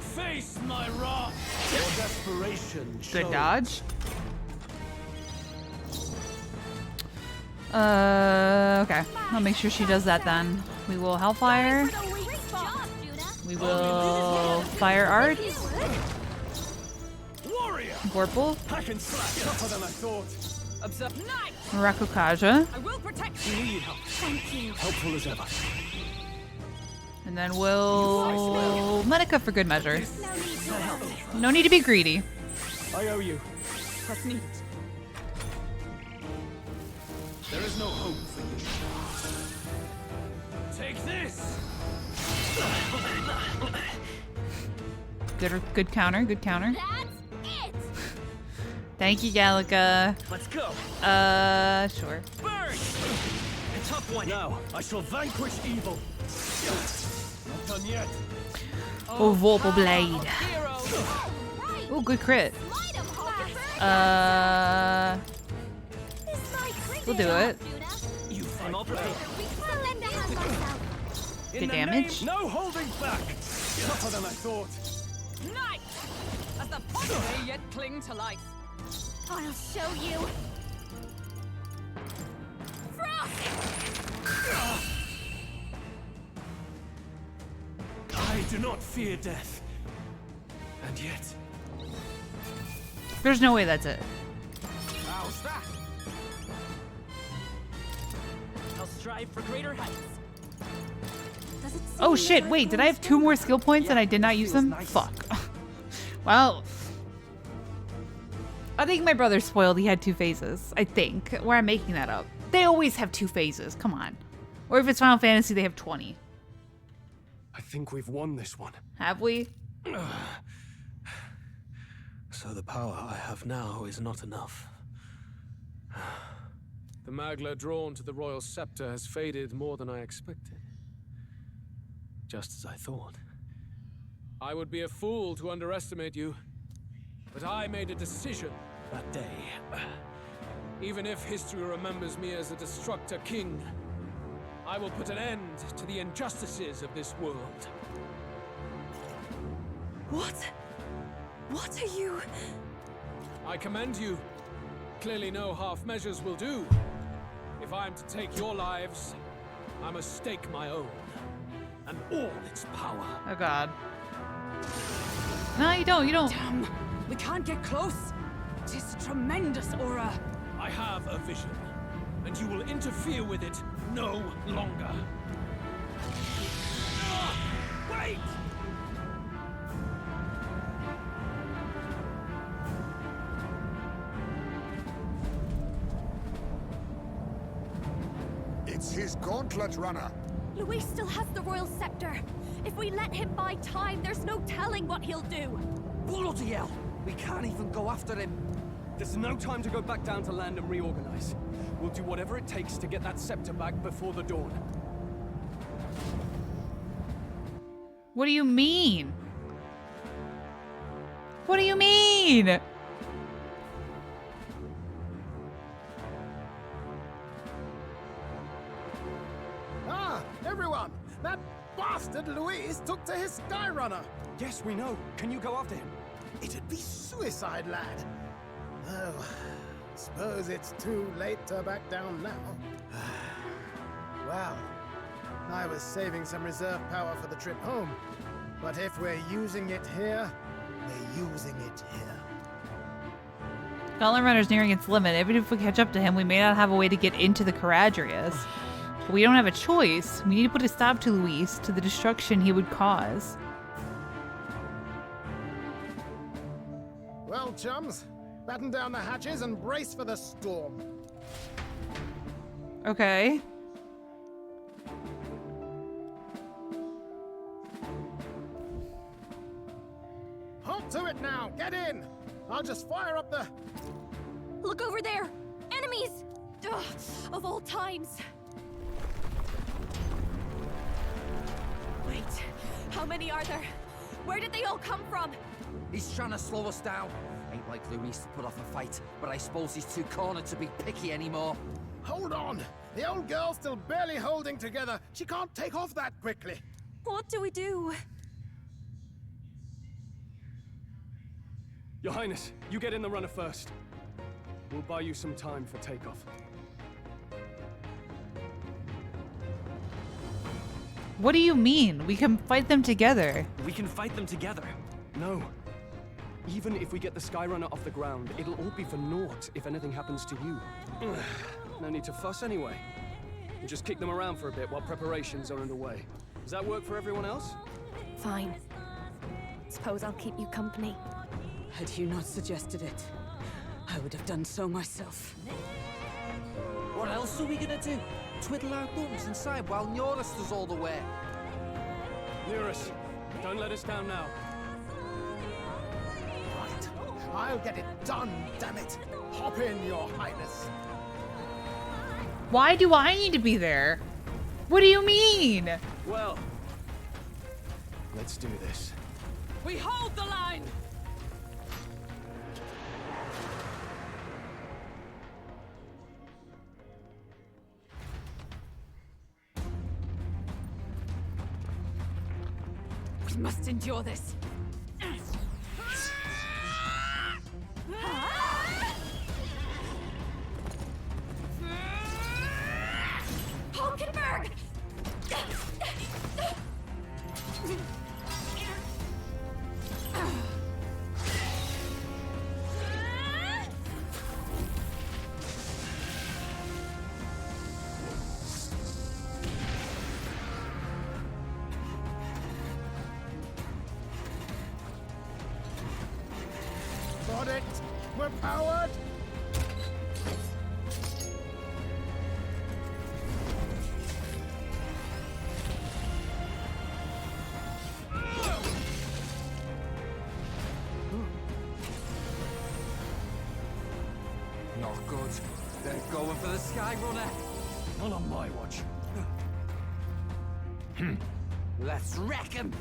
Face my wrath. Your desperation shows. Good dodge. Okay. I'll make sure she does that then. We will Hellfire. For the weak spot. Juna. We will Fire Art. Warrior. Vorpal. Hack and slash. Tougher than I thought. Observe. Knight! Marakukaja. I will protect You you! need help. Thank you. Helpful as ever. And then we'll Medica for good measure. No need to worry. No need to be greedy. I owe you. Press me. There is no hope for you. Take this. Good counter. Good counter. That's it. Thank you, Gallica. Let's go. Sure. Burn. A tough one. Now I shall vanquish evil. Not done yet. Oh, Vorpal Blade. Hero! Right. Oh, good crit. Light 'em, Hawker. This might bring We'll do it. Juna. You fight all prepared. I'll lend a hand myself. Good damage. No holding back. Tougher than I thought. Knight! As the posse yet cling to life. I'll show you. Frost. I do not fear death. And yet. There's no way that's it. How's that? I'll strive for greater heights. Does it seem Oh shit, like wait, did I have 2 more skill points and I did not use them? Fuck. Well, I think my brother spoiled he had 2 phases. I think. Where I'm making that up. They always have 2 phases. Come on. Or if it's Final Fantasy, they have 20. I think we've won this one. Have we? So the power I have now is not enough. The Magla drawn to the royal scepter has faded more than I expected. Just as I thought. I would be a fool to underestimate you, but I made a decision that day. Even if history remembers me as a destructor king, I will put an end to the injustices of this world. What? What are you? I commend you, Clearly no half measures will do. If I am to take your lives, I must stake my own. And all its power. Oh god. No, you don't. Damn, we can't get close. It is a tremendous aura. I have a vision, and you will interfere with it no longer. Wait! It's his gauntlet runner. Luis still has the royal scepter. If we let him buy time, there's no telling what he'll do. Bloody hell! We can't even go after him. There's no time to go back down to land and reorganize. We'll do whatever it takes to get that scepter back before the dawn. What do you mean? What do you mean? Ah, everyone! That bastard Luis took to his Skyrunner! Yes, we know. Can you go after him? It'd be suicide, lad. Oh, suppose it's too late to back down now. Well, I was saving some reserve power for the trip home. But if we're using it here, we're using it here. Gauntlet Runner's nearing its limit. Even if we catch up to him, we may not have a way to get into the Caradrius. But we don't have a choice. We need to put a stop to Luis, to the destruction he would cause. Well, chums, batten down the hatches and brace for the storm. Okay. Halt to it now! Get in! I'll just fire up the... Look over there! Enemies! Ugh, of all times! Wait, how many are there? Where did they all come from? He's trying to slow us down. Ain't like Luis to put off a fight, but I suppose he's too cornered to be picky anymore. Hold on! The old girl's still barely holding together. She can't take off that quickly. What do we do? Your Highness, you get in the runner first. We'll buy you some time for takeoff. What do you mean? We can fight them together. We can fight them together. No. Even if we get the Skyrunner off the ground, it'll all be for naught if anything happens to you. No need to fuss anyway. We'll just kick them around for a bit while preparations are underway. Does that work for everyone else? Fine. Suppose I'll keep you company. Had you not suggested it, I would have done so myself. What else are we gonna do? Twiddle our thumbs inside while Norris does all the work. Eurus, don't let us down now. Right. I'll get it done, damn it. Hop in, Your Highness. Why do I need to be there? What do you mean? Well, let's do this. We hold the line! We must endure this. Hulkenberg! Got it. We're powered. Not good. They're going for the Skyrunner. Not on my watch. Let's wreck him.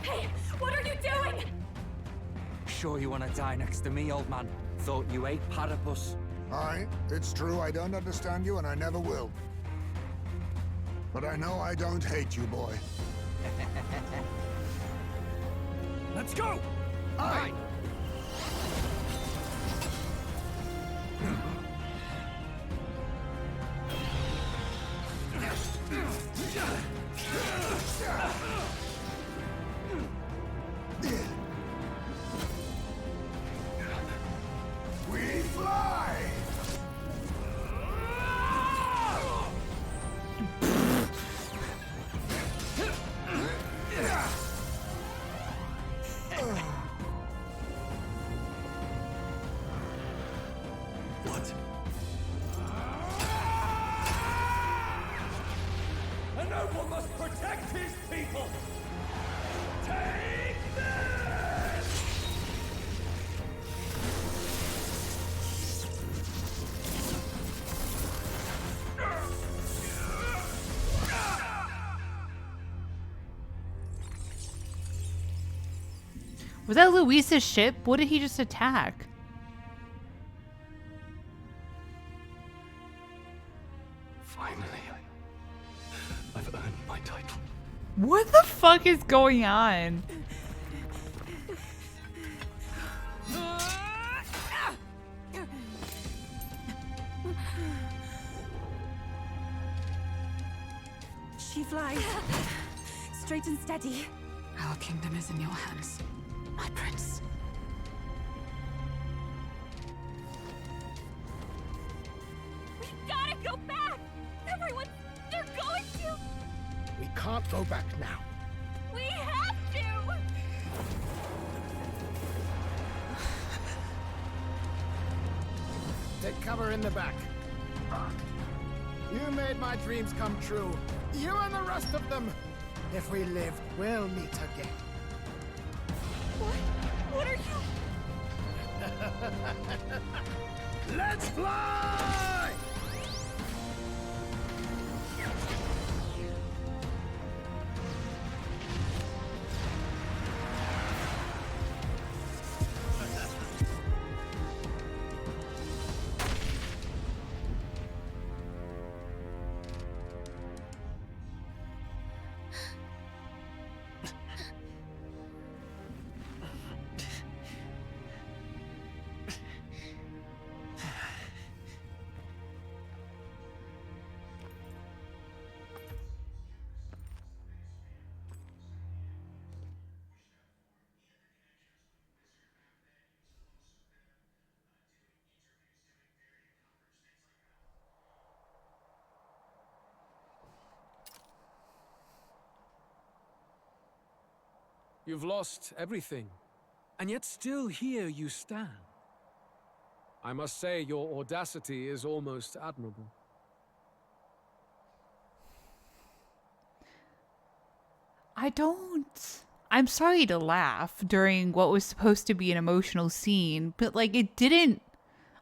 Hey, what are you doing? Sure you want to die next to me, old man? Thought you ate platypus. Aye, it's true I don't understand you and I never will. But I know I don't hate you, boy. Let's go! Aye! devil must protect his people! Take this! Was that Luis's ship? What did he just attack? Finally, I've earned my title. What the fuck is going on? She flies. Straight and steady. Our kingdom is in your hands, my prince. We gotta go back! Everyone, they're going to! We can't go back now. We have to! Take cover in the back. You made my dreams come true. You and the rest of them. If we live, we'll meet again. What are you? Let's fly! You've lost everything, and yet still here you stand. I must say your audacity is almost admirable. I'm sorry to laugh during what was supposed to be an emotional scene, but like it didn't.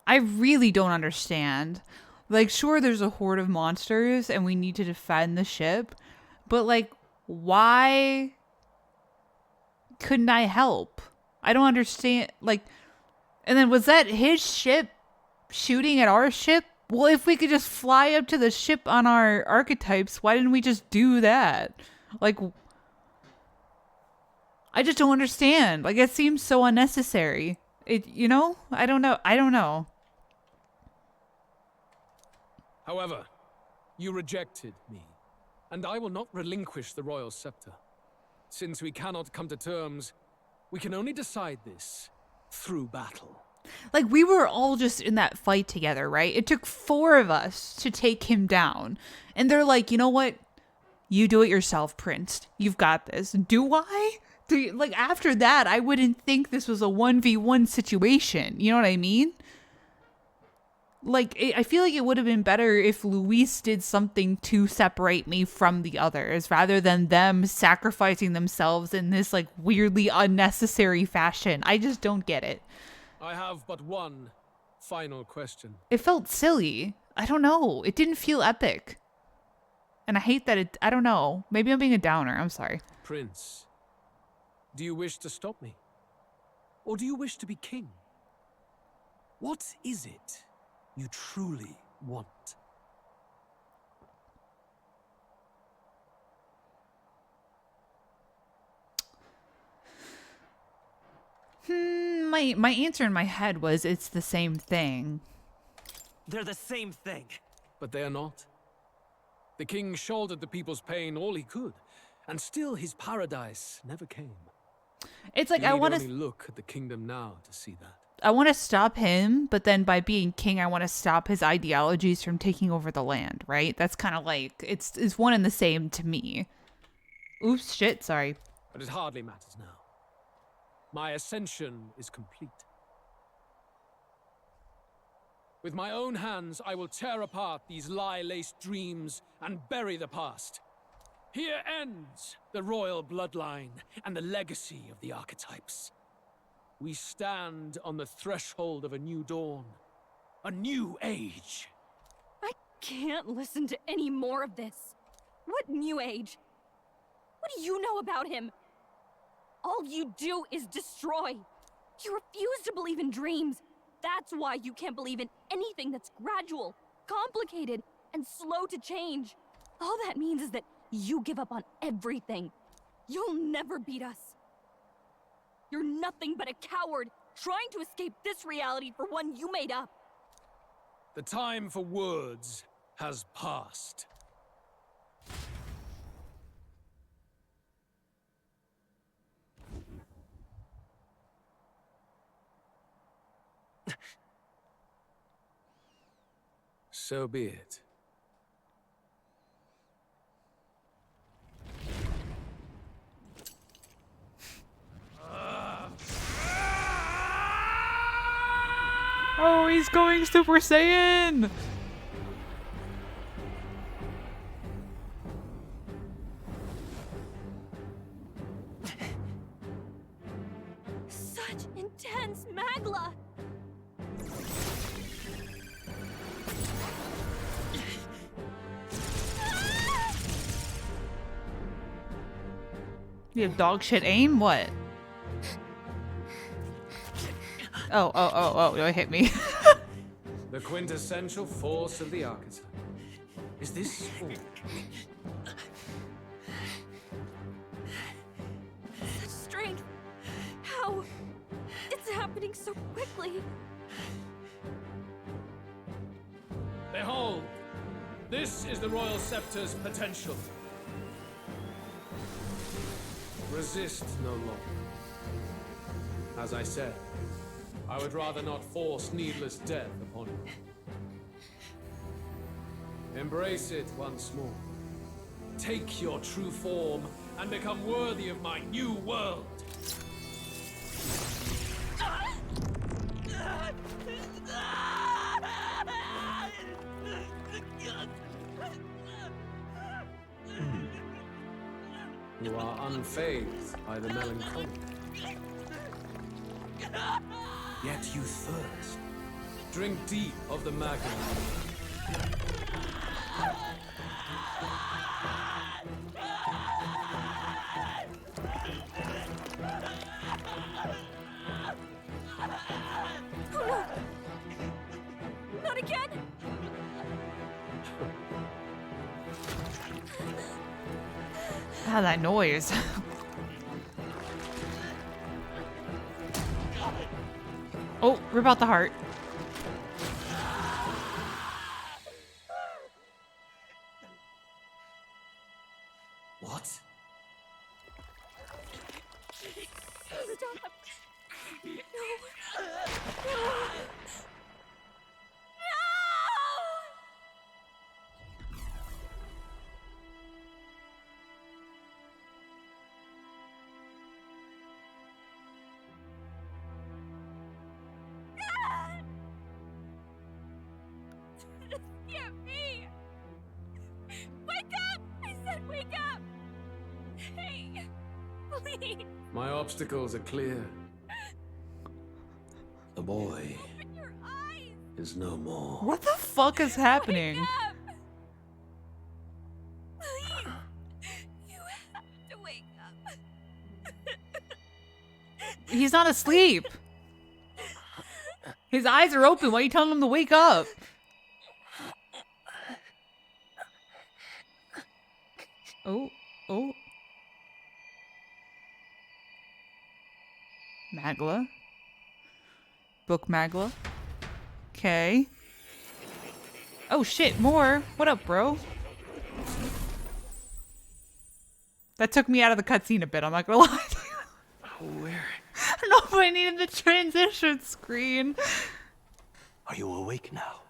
I really don't understand. Like, sure, there's a horde of monsters and we need to defend the ship, but like, why couldn't I help? I don't understand. Like, and then was that his ship shooting at our ship? Well, if we could just fly up to the ship on our archetypes, why didn't we just do that? Like, I just don't understand. Like, it seems so unnecessary. You know? I don't know. However, you rejected me, and I will not relinquish the royal scepter. Since we cannot come to terms, we can only decide this through battle. Like, we were all just in that fight together, right? It took 4 of us to take him down. And they're like, you know what? You do it yourself, Prince. You've got this. Do I? Like, after that, I wouldn't think this was a 1v1 situation. You know what I mean? Like, I feel like it would have been better if Luis did something to separate me from the others, rather than them sacrificing themselves in this, like, weirdly unnecessary fashion. I just don't get it. I have but one final question. It felt silly. I don't know. It didn't feel epic. And I hate that I don't know. Maybe I'm being a downer. I'm sorry. Prince, do you wish to stop me? Or do you wish to be king? What is it you truly want? My answer in my head was it's the same thing. They're the same thing. But they are not. The king shouldered the people's pain all he could, and still his paradise never came. It's like, I want to look at the kingdom now to see that. I want to stop him, but then by being king, I want to stop his ideologies from taking over the land, right? That's kind of like, it's one and the same to me. Oops, shit, sorry. But it hardly matters now. My ascension is complete. With my own hands, I will tear apart these lie-laced dreams and bury the past. Here ends the royal bloodline and the legacy of the archetypes. We stand on the threshold of a new dawn. A new age. I can't listen to any more of this. What new age? What do you know about him? All you do is destroy. You refuse to believe in dreams. That's why you can't believe in anything that's gradual, complicated, and slow to change. All that means is that you give up on everything. You'll never beat us. You're nothing but a coward, trying to escape this reality for one you made up. The time for words has passed. So be it. Oh, he's going Super Saiyan! Such intense magla! You have dog shit aim? What? Oh, it hit me. The quintessential force of the archetype. Is this all? Such strength! How? It's happening so quickly. Behold! This is the Royal Scepter's potential. Resist no longer. As I said, I would rather not force needless death upon you. Embrace it once more. Take your true form and become worthy of my new world. You are unfazed by the melancholy. Yet you thirst. Drink deep of the magma. Not again! Ah, that noise. Oh, rip out the heart. What? Stop! No! No! Get me! Wake up! I said wake up! Hey! Please! My obstacles are clear. The boy Open your eyes! is no more. What the fuck is happening? Wake up! Please! You have to wake up. He's not asleep. His eyes are open. Why are you telling him to wake up? Oh. Magla. Book Magla. Okay. Oh shit, more. What up, bro? That took me out of the cutscene a bit, I'm not gonna lie. Where? I don't know if I needed the transition screen. Are you awake now?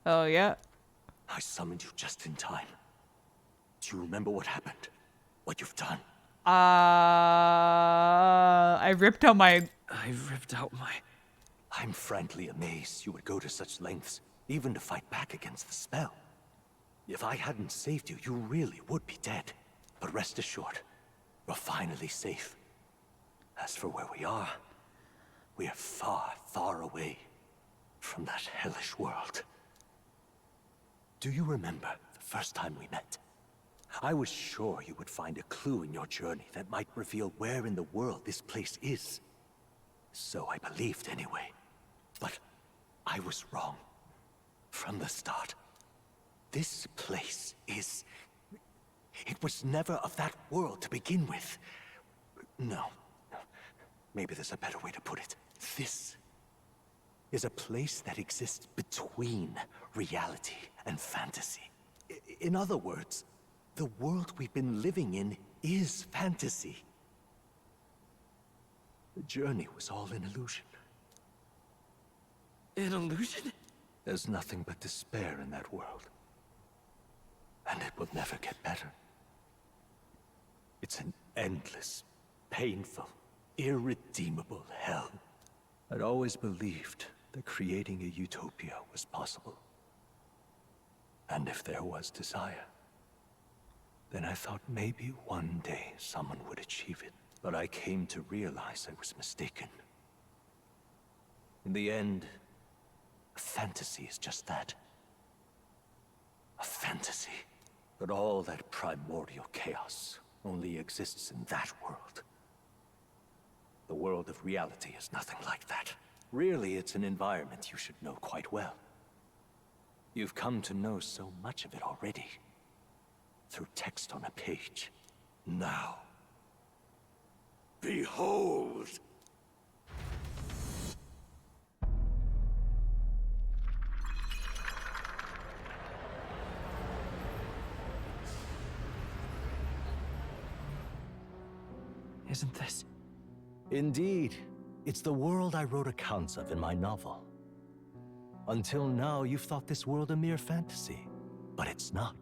Oh, yeah. I summoned you just in time. Do you remember what happened? What you've done? I ripped out my... I'm frankly amazed you would go to such lengths, even to fight back against the spell. If I hadn't saved you, you really would be dead. But rest assured, we're finally safe. As for where we are far, far away from that hellish world. Do you remember the first time we met? I was sure you would find a clue in your journey that might reveal where in the world this place is. So I believed anyway. But I was wrong. From the start. This place is... It was never of that world to begin with. No. Maybe there's a better way to put it. This is a place that exists between reality and fantasy. In other words, the world we've been living in is fantasy. The journey was all an illusion. An illusion? There's nothing but despair in that world. And it will never get better. It's an endless, painful, irredeemable hell. I'd always believed that creating a utopia was possible. And if there was desire, then I thought maybe one day someone would achieve it. But I came to realize I was mistaken. In the end, a fantasy is just that. A fantasy. But all that primordial chaos only exists in that world. The world of reality is nothing like that. Really, it's an environment you should know quite well. You've come to know so much of it already. Through text on a page. Now, behold! Isn't this? Indeed. It's the world I wrote accounts of in my novel. Until now, you've thought this world a mere fantasy. But it's not.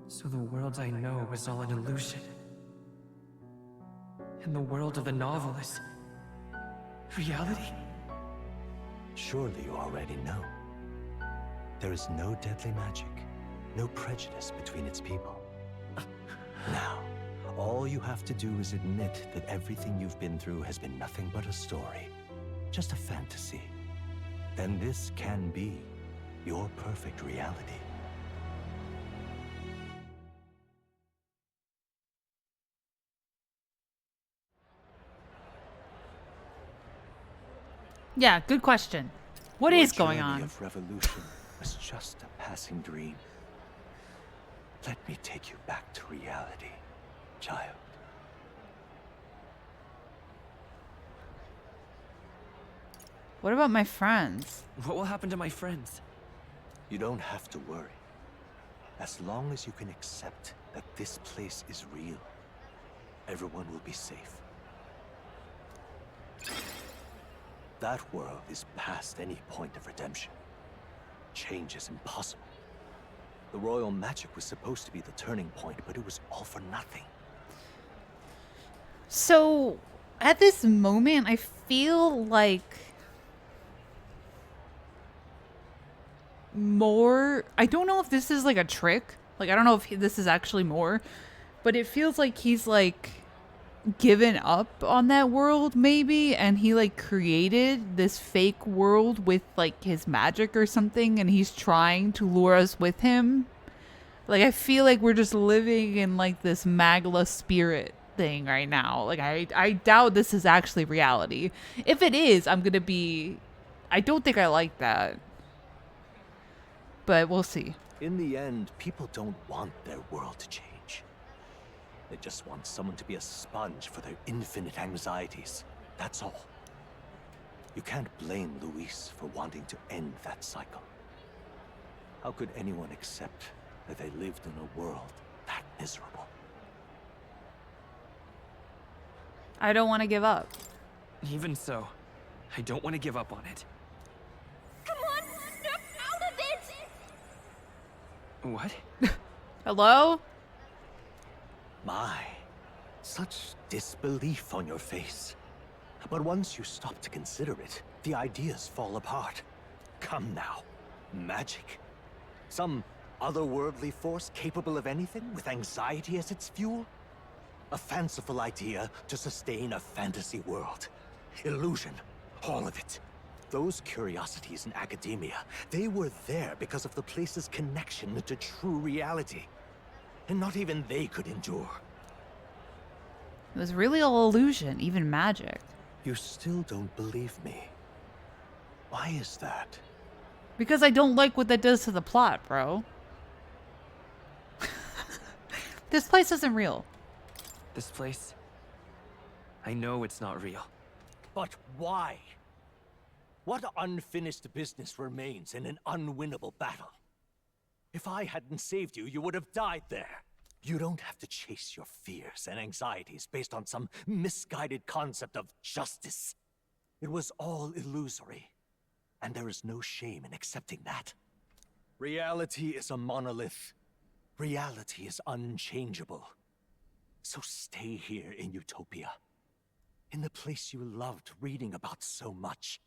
So the world I know is all an illusion. And the world of the novel is... reality? Surely you already know. There is no deadly magic, no prejudice between its people. Now, all you have to do is admit that everything you've been through has been nothing but a story, just a fantasy. Then this can be your perfect reality. Yeah, good question. What is going on? Your journey of revolution was just a passing dream. Let me take you back to reality, child. What about my friends? What will happen to my friends? You don't have to worry. As long as you can accept that this place is real, everyone will be safe. That world is past any point of redemption. Change is impossible. The royal magic was supposed to be the turning point, but it was all for nothing. So, at this moment, I feel like more... I don't know if this is like a trick. Like, I don't know if this is actually more. But it feels like he's like given up on that world, maybe. And he like created this fake world with like his magic or something. And he's trying to lure us with him. Like, I feel like we're just living in like this Magla spirit thing right now. Like, I doubt this is actually reality. If it is, I'm gonna be... I don't think I like that. But we'll see. In the end, people don't want their world to change. They just want someone to be a sponge for their infinite anxieties. That's all. You can't blame Luis for wanting to end that cycle. How could anyone accept that they lived in a world that miserable? I don't want to give up. Even so, I don't want to give up on it. Come on, snap out of it! What? Hello? My, such disbelief on your face. But once you stop to consider it, the ideas fall apart. Come now. Magic. Some otherworldly force capable of anything with anxiety as its fuel? A fanciful idea to sustain a fantasy world. Illusion, all of it. Those curiosities in academia, they were there because of the place's connection to true reality. And not even they could endure. It was really all illusion, even magic. You still don't believe me. Why is that? Because I don't like what that does to the plot, bro. This place isn't real. This place, I know it's not real. But why? What unfinished business remains in an unwinnable battle? If I hadn't saved you, you would have died there. You don't have to chase your fears and anxieties based on some misguided concept of justice. It was all illusory, and there is no shame in accepting that. Reality is a monolith. Reality is unchangeable. So stay here in Utopia, in the place you loved reading about so much.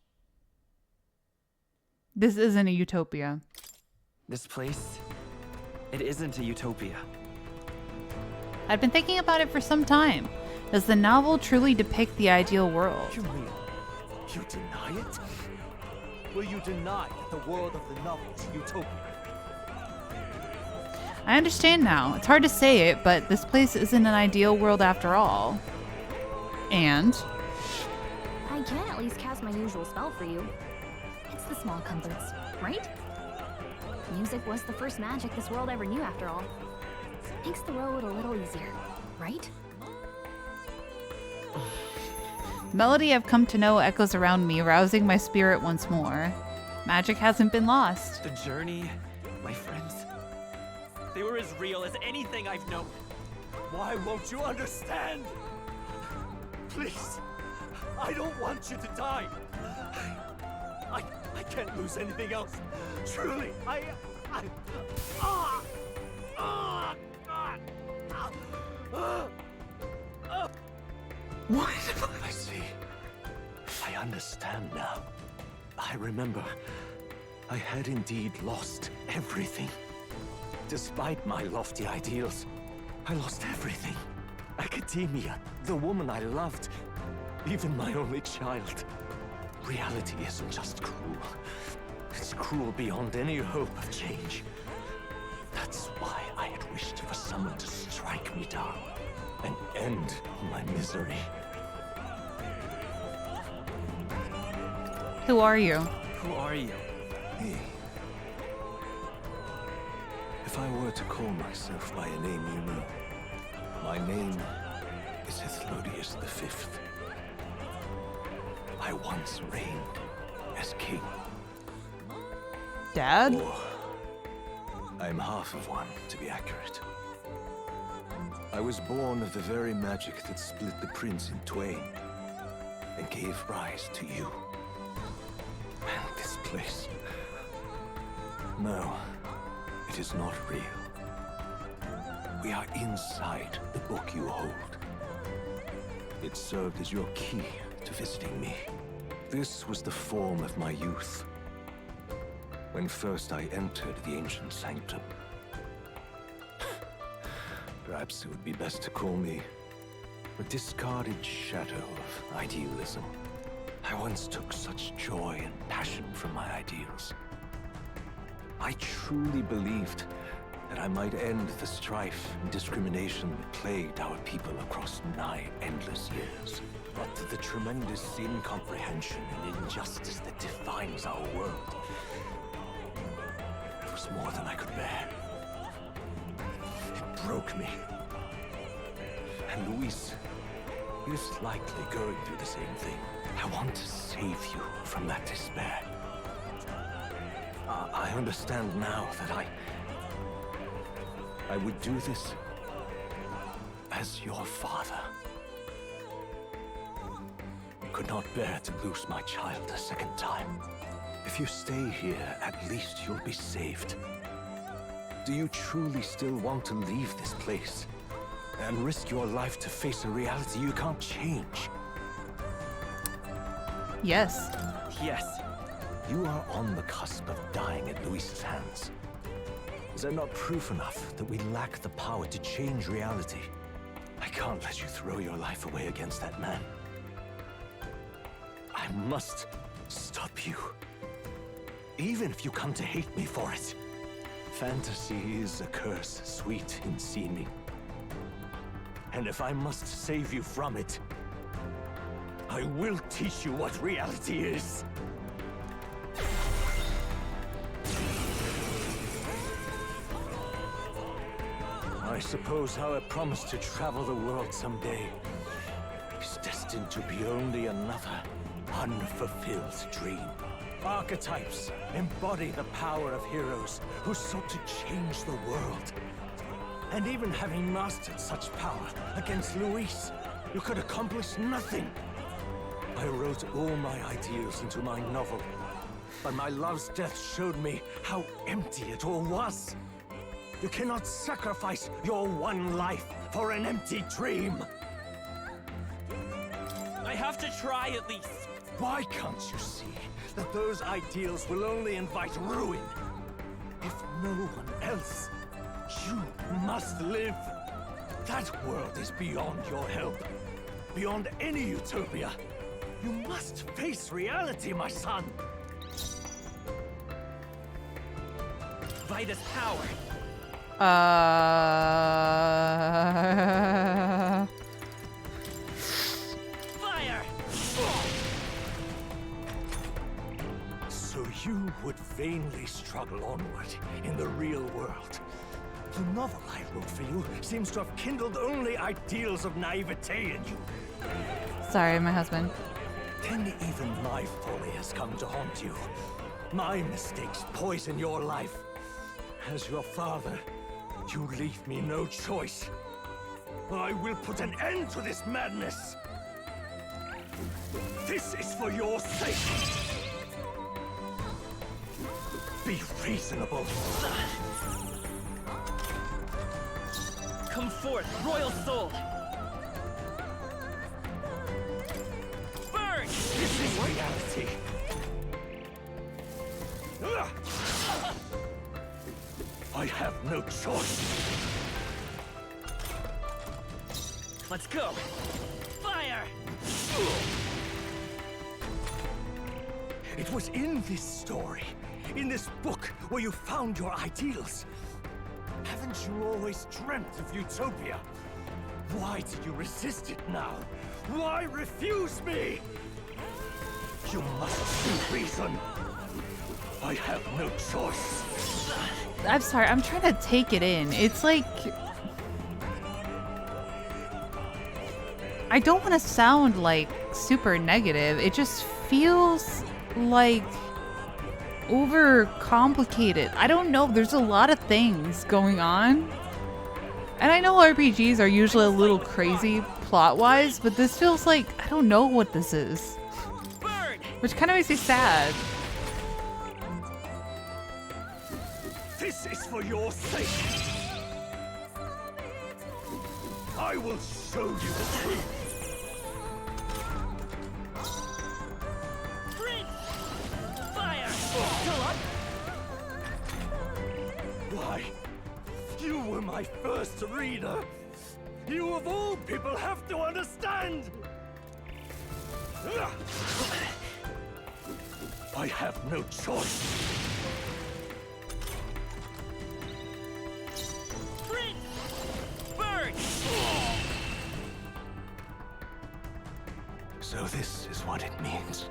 This isn't a utopia. This place, it isn't a utopia. I've been thinking about it for some time. Does the novel truly depict the ideal world? You mean, you deny it? Will you deny that the world of the novel is utopia? I understand now. It's hard to say it, but this place isn't an ideal world after all. And I can at least cast my usual spell for you. It's the small comforts, right? Music was the first magic this world ever knew after all. Makes the road a little easier, right? the melody I've come to know echoes around me, rousing my spirit once more. Magic hasn't been lost. The journey, my friends, they were as real as anything I've known. Why won't you understand? Please, I don't want you to die. I can't lose anything else. Truly, What? I see. I understand now. I remember. I had indeed lost everything. Despite my lofty ideals, I lost everything. Academia, the woman I loved, even my only child. Reality isn't just cruel. It's cruel beyond any hope of change. That's why I had wished for someone to strike me down and end my misery. Who are you? Who are you? Me. If I were to call myself by a name you know, my name is Hethlodius V. I once reigned as king. Dad? Or I'm half of one, to be accurate. I was born of the very magic that split the prince in twain and gave rise to you. And this place. No, it is not real. We are inside the book you hold. It served as your key to visiting me. This was the form of my youth, when first I entered the ancient sanctum. Perhaps it would be best to call me a discarded shadow of idealism. I once took such joy and passion from my ideals. I truly believed that I might end the strife and discrimination that plagued our people across nigh endless years. But the tremendous incomprehension and injustice that defines our world, it was more than I could bear. It broke me. And Luis is likely going through the same thing. I want to save you from that despair. I understand now that I would do this as your father. I could not bear to lose my child a second time. If you stay here, at least you'll be saved. Do you truly still want to leave this place and risk your life to face a reality you can't change? Yes. Yes. You are on the cusp of dying at Luis's hands. Is that not proof enough that we lack the power to change reality? I can't let you throw your life away against that man. I must stop you. Even if you come to hate me for it. Fantasy is a curse, sweet in seeming. And if I must save you from it, I will teach you what reality is. I suppose our promise to travel the world someday is destined to be only another unfulfilled dream. Archetypes embody the power of heroes who sought to change the world. And even having mastered such power against Luis, you could accomplish nothing. I wrote all my ideals into my novel, but my love's death showed me how empty it all was. You cannot sacrifice your one life for an empty dream. I have to try at least. Why can't you see that those ideals will only invite ruin? If no one else, you must live. That world is beyond your help, beyond any utopia. You must face reality, my son. By this power. Fire! So you would vainly struggle onward in the real world. The novel I wrote for you seems to have kindled only ideals of naivete in you. Sorry, my husband. Then even my folly has come to haunt you. My mistakes poison your life. As your father, you leave me no choice. I will put an end to this madness. This is for your sake. Be reasonable. Come forth, royal soul. Burn! This is reality. I have no choice. Let's go. Fire! It was in this story, in this book, where you found your ideals. Haven't you always dreamt of utopia? Why did you resist it now? Why refuse me? You must see reason. I have no choice. I'm sorry, I'm trying to take it in. It's like... I don't want to sound like super negative. It just feels like overcomplicated. I don't know. There's a lot of things going on. And I know RPGs are usually a little crazy plot-wise, but this feels like I don't know what this is. Which kind of makes me sad. This is for your sake. I will show you the truth. Fire! Still up? Why? You were my first reader. You of all people have to understand. I have no choice. Burn! So this is what it means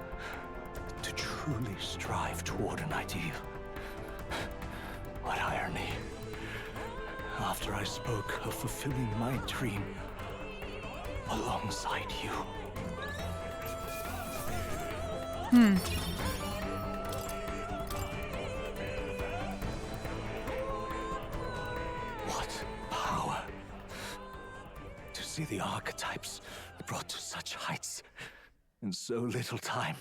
to truly strive toward an ideal. What irony. After I spoke of fulfilling my dream alongside you. What power to see the archetypes brought to such heights in so little time.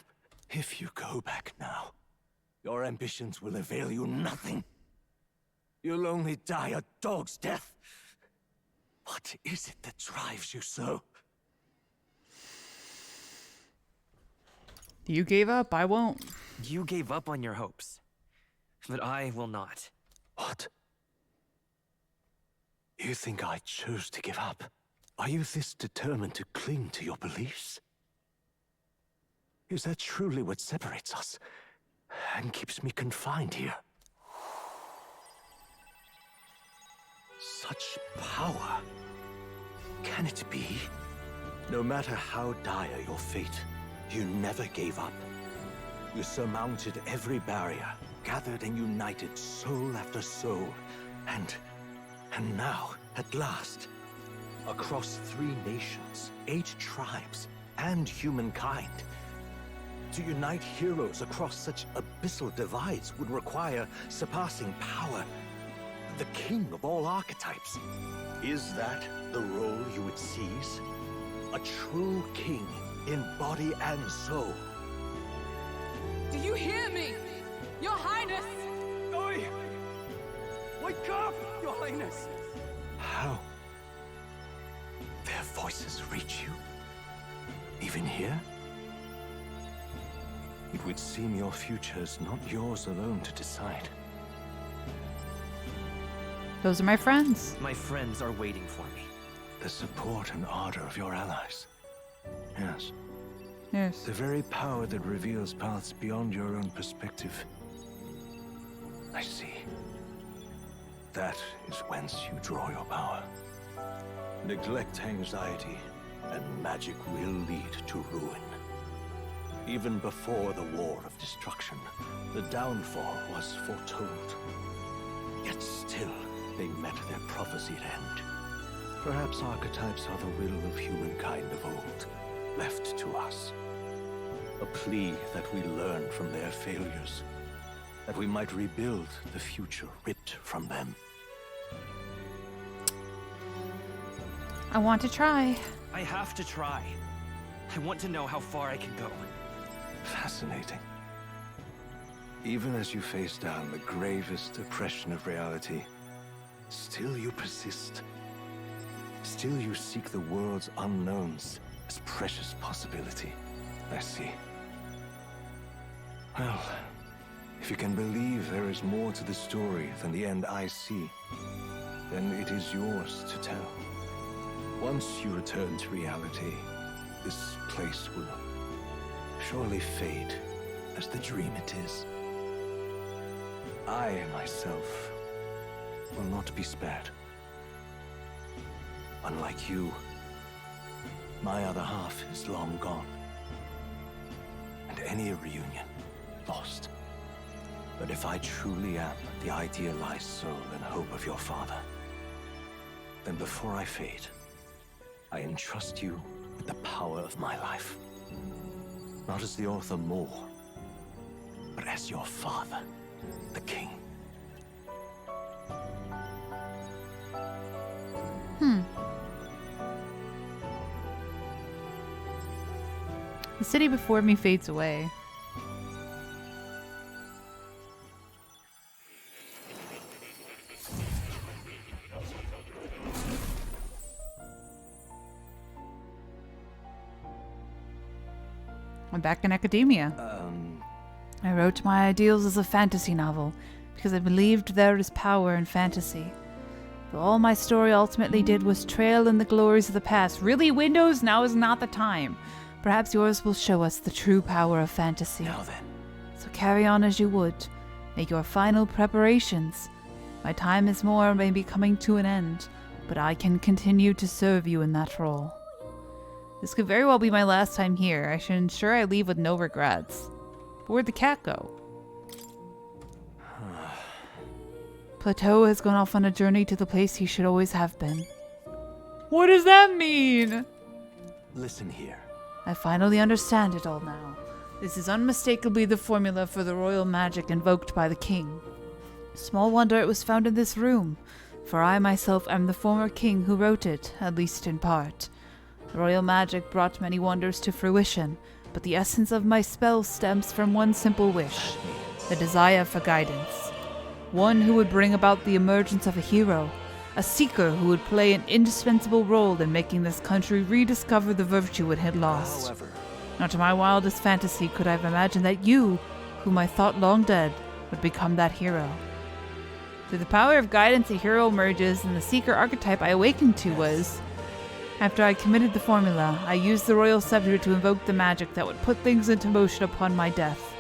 If you go back now, your ambitions will avail you nothing. You'll only die a dog's death. What is it that drives you so? You gave up, I won't. You gave up on your hopes, but I will not. What? You think I chose to give up? Are you this determined to cling to your beliefs? Is that truly what separates us and keeps me confined here? Such power. Can it be? No matter how dire your fate, you never gave up. You surmounted every barrier, gathered and united soul after soul, and now, at last, across 3 nations, 8 tribes, and humankind, to unite heroes across such abyssal divides would require surpassing power. The king of all archetypes. Is that the role you would seize? A true king in body and soul. Do you hear me? Your Highness! Oi! Wake up, Your Highness! How? Their voices reach you? Even here? It would seem your future is not yours alone to decide. Those are my friends. My friends are waiting for me. The support and ardor of your allies. Yes. Yes. The very power that reveals paths beyond your own perspective. I see. That is whence you draw your power. Neglect anxiety, and magic will lead to ruin. Even before the War of Destruction, the downfall was foretold. Yet still, they met their prophesied end. Perhaps archetypes are the will of humankind of old, left to us. A plea that we learn from their failures, that we might rebuild the future ripped from them. I want to try. I have to try. I want to know how far I can go. Fascinating. Even as you face down the gravest oppression of reality, still you persist. Still you seek the world's unknowns as precious possibility. I see. Well, if you can believe there is more to the story than the end I see, then it is yours to tell. Once you return to reality, this place will surely fade as the dream it is. I, myself, will not be spared. Unlike you, my other half is long gone. And any reunion, lost. But if I truly am the idealized soul and hope of your father, then before I fade, I entrust you with the power of my life. Not as the author more, but as your father, the king. The city before me fades away. I'm back in academia. I wrote my ideals as a fantasy novel because I believed there is power in fantasy. But all my story ultimately did was trail in the glories of the past. Really, Windows? Now is not the time. Perhaps yours will show us the true power of fantasy. Now then. So carry on as you would. Make your final preparations. My time is more may be coming to an end, but I can continue to serve you in that role. This could very well be my last time here. I should ensure I leave with no regrets. But where'd the cat go? Plateau has gone off on a journey to the place he should always have been. What does that mean? Listen here. I finally understand it all now. This is unmistakably the formula for the royal magic invoked by the king. Small wonder it was found in this room, for I myself am the former king who wrote it, at least in part. The royal magic brought many wonders to fruition, but the essence of my spell stems from one simple wish, the desire for guidance. One who would bring about the emergence of a hero, a seeker who would play an indispensable role in making this country rediscover the virtue it had lost. However, Not to my wildest fantasy could I have imagined that you, whom I thought long dead, would become that hero. Through the power of guidance, a hero emerges, and the seeker archetype I awakened to was... After I committed the formula, I used the royal scepter to invoke the magic that would put things into motion upon my death.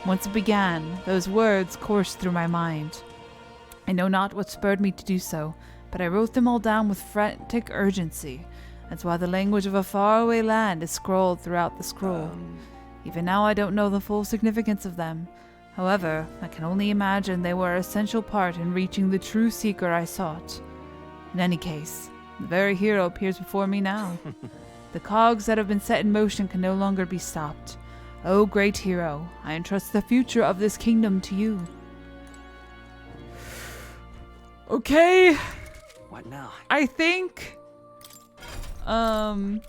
Once it began, those words coursed through my mind. I know not what spurred me to do so, but I wrote them all down with frantic urgency. That's why the language of a faraway land is scrawled throughout the scroll. Even now I don't know the full significance of them. However, I can only imagine they were an essential part in reaching the true seeker I sought. In any case, the very hero appears before me now. The cogs that have been set in motion can no longer be stopped. O great hero, I entrust the future of this kingdom to you. Okay. What now? I think... Can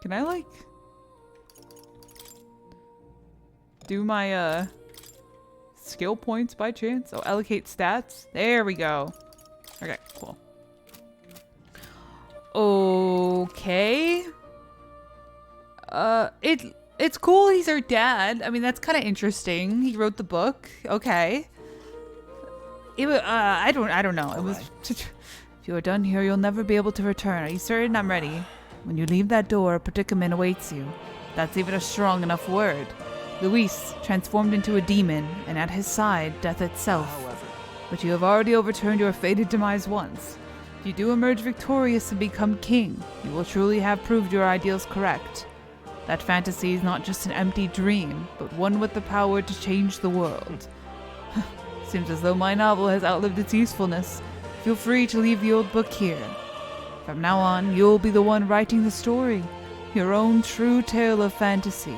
I, like... do my, skill points by chance? Oh, allocate stats? There we go. Okay, cool. Okay. It's cool he's our dad. I mean, that's kind of interesting. He wrote the book. Okay. I don't know. It was... If you are done here, you'll never be able to return. Are you certain? I'm ready. When you leave that door, a predicament awaits you. That's even a strong enough word. Luis transformed into a demon, and at his side, death itself. But you have already overturned your fated demise once. If you do emerge victorious and become king, you will truly have proved your ideals correct. That fantasy is not just an empty dream, but one with the power to change the world. Seems as though my novel has outlived its usefulness. Feel free to leave the old book here. From now on, you'll be the one writing the story. Your own true tale of fantasy.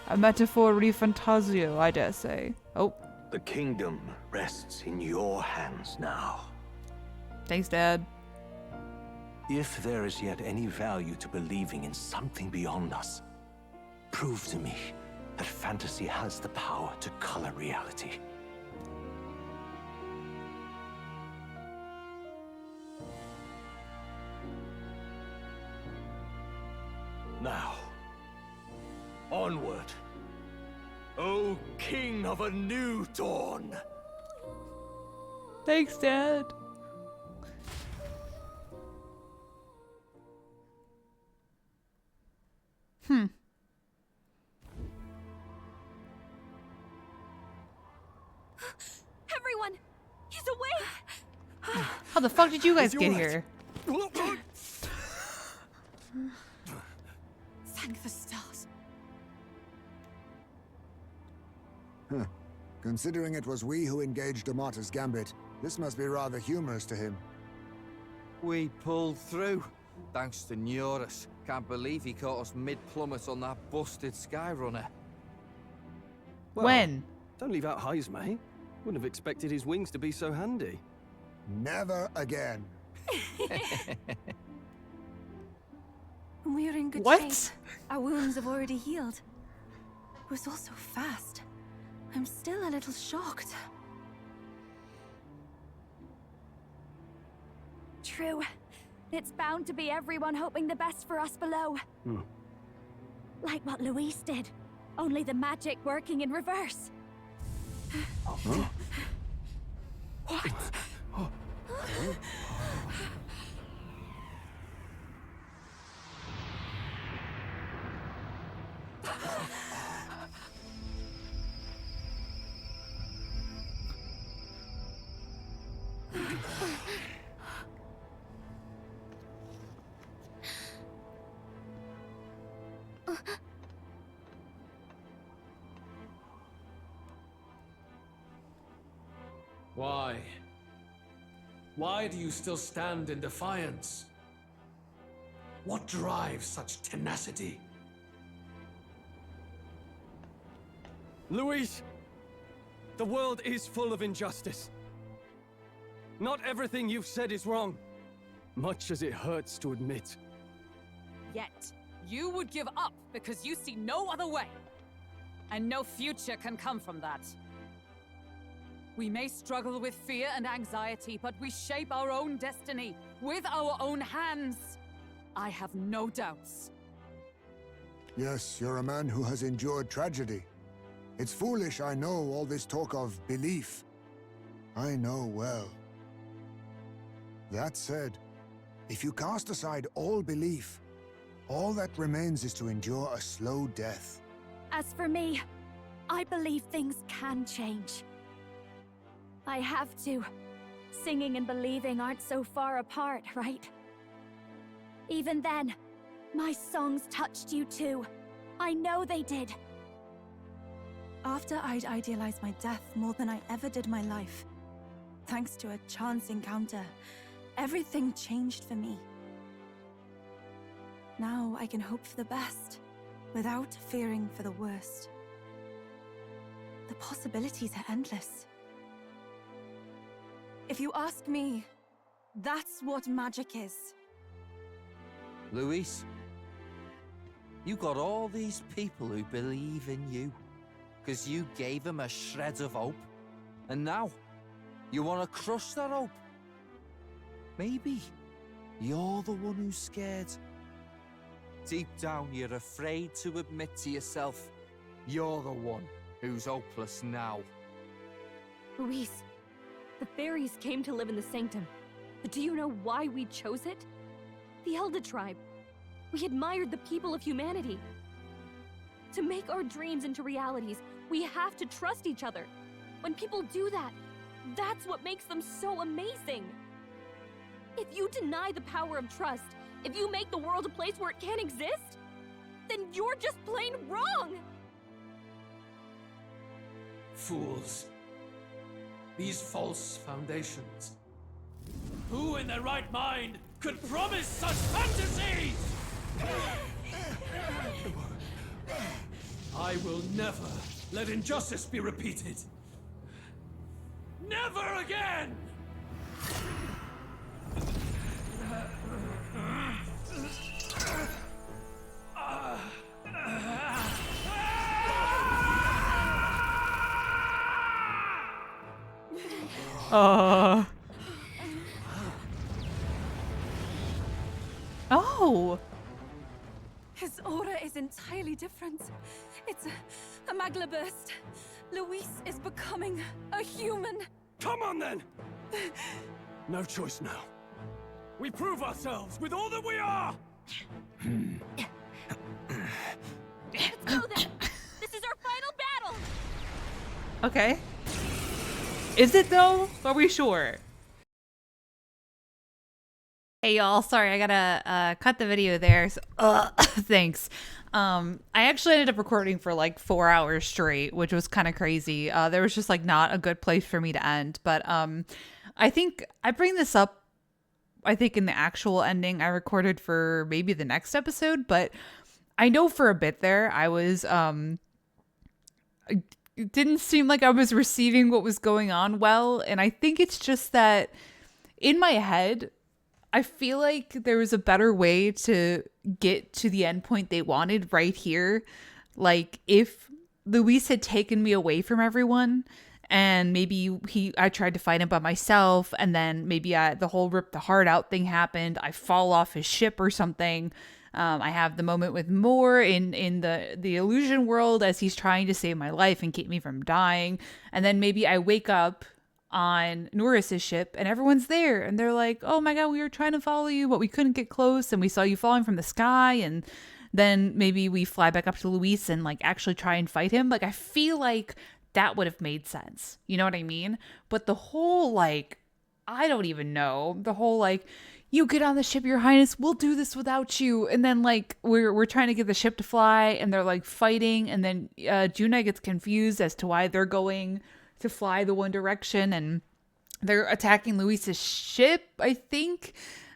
A metaphor ReFantazio, I dare say. Oh. The kingdom rests in your hands now. Thanks, Dad. If there is yet any value to believing in something beyond us, prove to me that fantasy has the power to color reality. Now, onward, O King of a new dawn! Thanks, Dad. Everyone! He's awake! How the fuck did you guys get here? Thank the stars. Huh. Considering it was we who engaged Amata's gambit, this must be rather humorous to him. We pulled through, thanks to Neurus. Can't believe he caught us mid-plummet on that busted Skyrunner. Well, When? Don't leave out Heismay. Wouldn't have expected his wings to be so handy. Never again. We're in good What? shape. Our wounds have already healed. It was all so fast. I'm still a little shocked. True. It's bound to be everyone hoping the best for us below. Like what Luis did. Only the magic working in reverse. Huh? What? Why? Why do you still stand in defiance? What drives such tenacity? Luis! The world is full of injustice. Not everything you've said is wrong, much as it hurts to admit. Yet, you would give up because you see no other way. And no future can come from that. We may struggle with fear and anxiety, but we shape our own destiny with our own hands. I have no doubts. Yes, you're a man who has endured tragedy. It's foolish, I know, all this talk of belief. I know well. That said, if you cast aside all belief, all that remains is to endure a slow death. As for me, I believe things can change. I have to. Singing and believing aren't so far apart, right? Even then, my songs touched you too. I know they did. After I'd idealized my death more than I ever did my life, thanks to a chance encounter, everything changed for me. Now I can hope for the best, without fearing for the worst. The possibilities are endless. If you ask me, that's what magic is. Luis, you got all these people who believe in you, because you gave them a shred of hope, and now you want to crush that hope. Maybe you're the one who's scared. Deep down, you're afraid to admit to yourself you're the one who's hopeless now. Luis, the fairies came to live in the Sanctum. But do you know why we chose it? The Elder Tribe. We admired the people of humanity. To make our dreams into realities, we have to trust each other. When people do that, that's what makes them so amazing. If you deny the power of trust, if you make the world a place where it can't exist, then you're just plain wrong! Fools. These false foundations. Who in their right mind could promise such fantasies? I will never let injustice be repeated. Never again! Oh. His aura is entirely different. It's a magla burst. Luis is becoming a human. Come on then! No choice now. We prove ourselves with all that we are! Let's go then! This is our final battle! Okay. Is it though? Are we sure? Hey y'all, sorry, I gotta cut the video there. So, thanks. I actually ended up recording for like 4 hours straight, which was kind of crazy. There was just like not a good place for me to end. But I think I bring this up, I think in the actual ending I recorded for maybe the next episode. But I know for a bit there, I was, it didn't seem like I was receiving what was going on well. And I think it's just that in my head, I feel like there was a better way to get to the end point they wanted right here. Like if Luis had taken me away from everyone and maybe I tried to fight him by myself and then maybe the whole rip the heart out thing happened. I fall off his ship or something. I have the moment with Moore in the illusion world as he's trying to save my life and keep me from dying. And then maybe I wake up on Norris's ship and everyone's there and they're like, oh my god, we were trying to follow you but we couldn't get close and we saw you falling from the sky. And then maybe we fly back up to Luis and like actually try and fight him. Like I feel like that would have made sense, you know what I mean? But the whole like, I don't even know, the whole like, you get on the ship, your highness, we'll do this without you. And then like we're trying to get the ship to fly and they're like fighting and then Junai gets confused as to why they're going to fly the one direction and they're attacking Luis's ship, I think.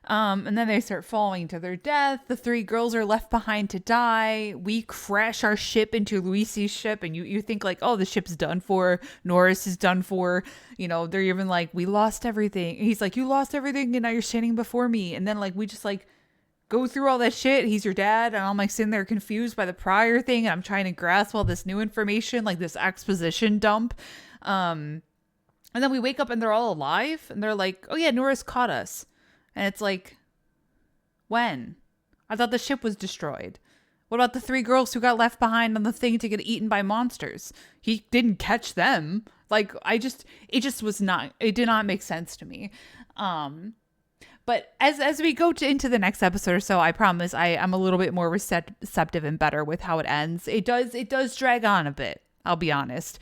And then they start falling to their death. The 3 girls are left behind to die. We crash our ship into Luis's ship and you think like, oh, the ship's done for. Norris is done for. You know, they're even like, we lost everything. And he's like, you lost everything and now you're standing before me. And then like, we just like go through all that shit. He's your dad. And I'm like sitting there confused by the prior thing. And I'm trying to grasp all this new information, like this exposition dump. And then we wake up and they're all alive and they're like, oh yeah, Norris caught us. And it's like, when? I thought the ship was destroyed. What about the 3 girls who got left behind on the thing to get eaten by monsters? He didn't catch them. Like, it did not make sense to me. But as we go into the next episode or so, I promise I'm a little bit more receptive and better with how it ends. It does drag on a bit, I'll be honest.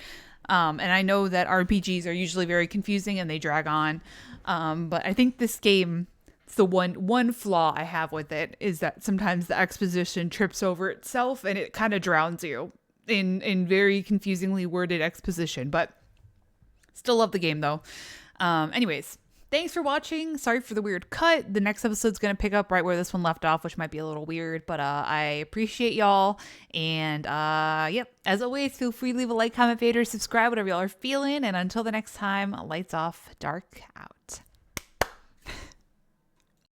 And I know that RPGs are usually very confusing and they drag on. But I think this game, it's the one flaw I have with it is that sometimes the exposition trips over itself and it kind of drowns you in very confusingly worded exposition. But still love the game though. Anyways, thanks for watching. Sorry for the weird cut. The next episode's going to pick up right where this one left off, which might be a little weird, but I appreciate y'all. And yep, as always, feel free to leave a like, comment, favorite, subscribe, whatever y'all are feeling. And until the next time, lights off, dark out.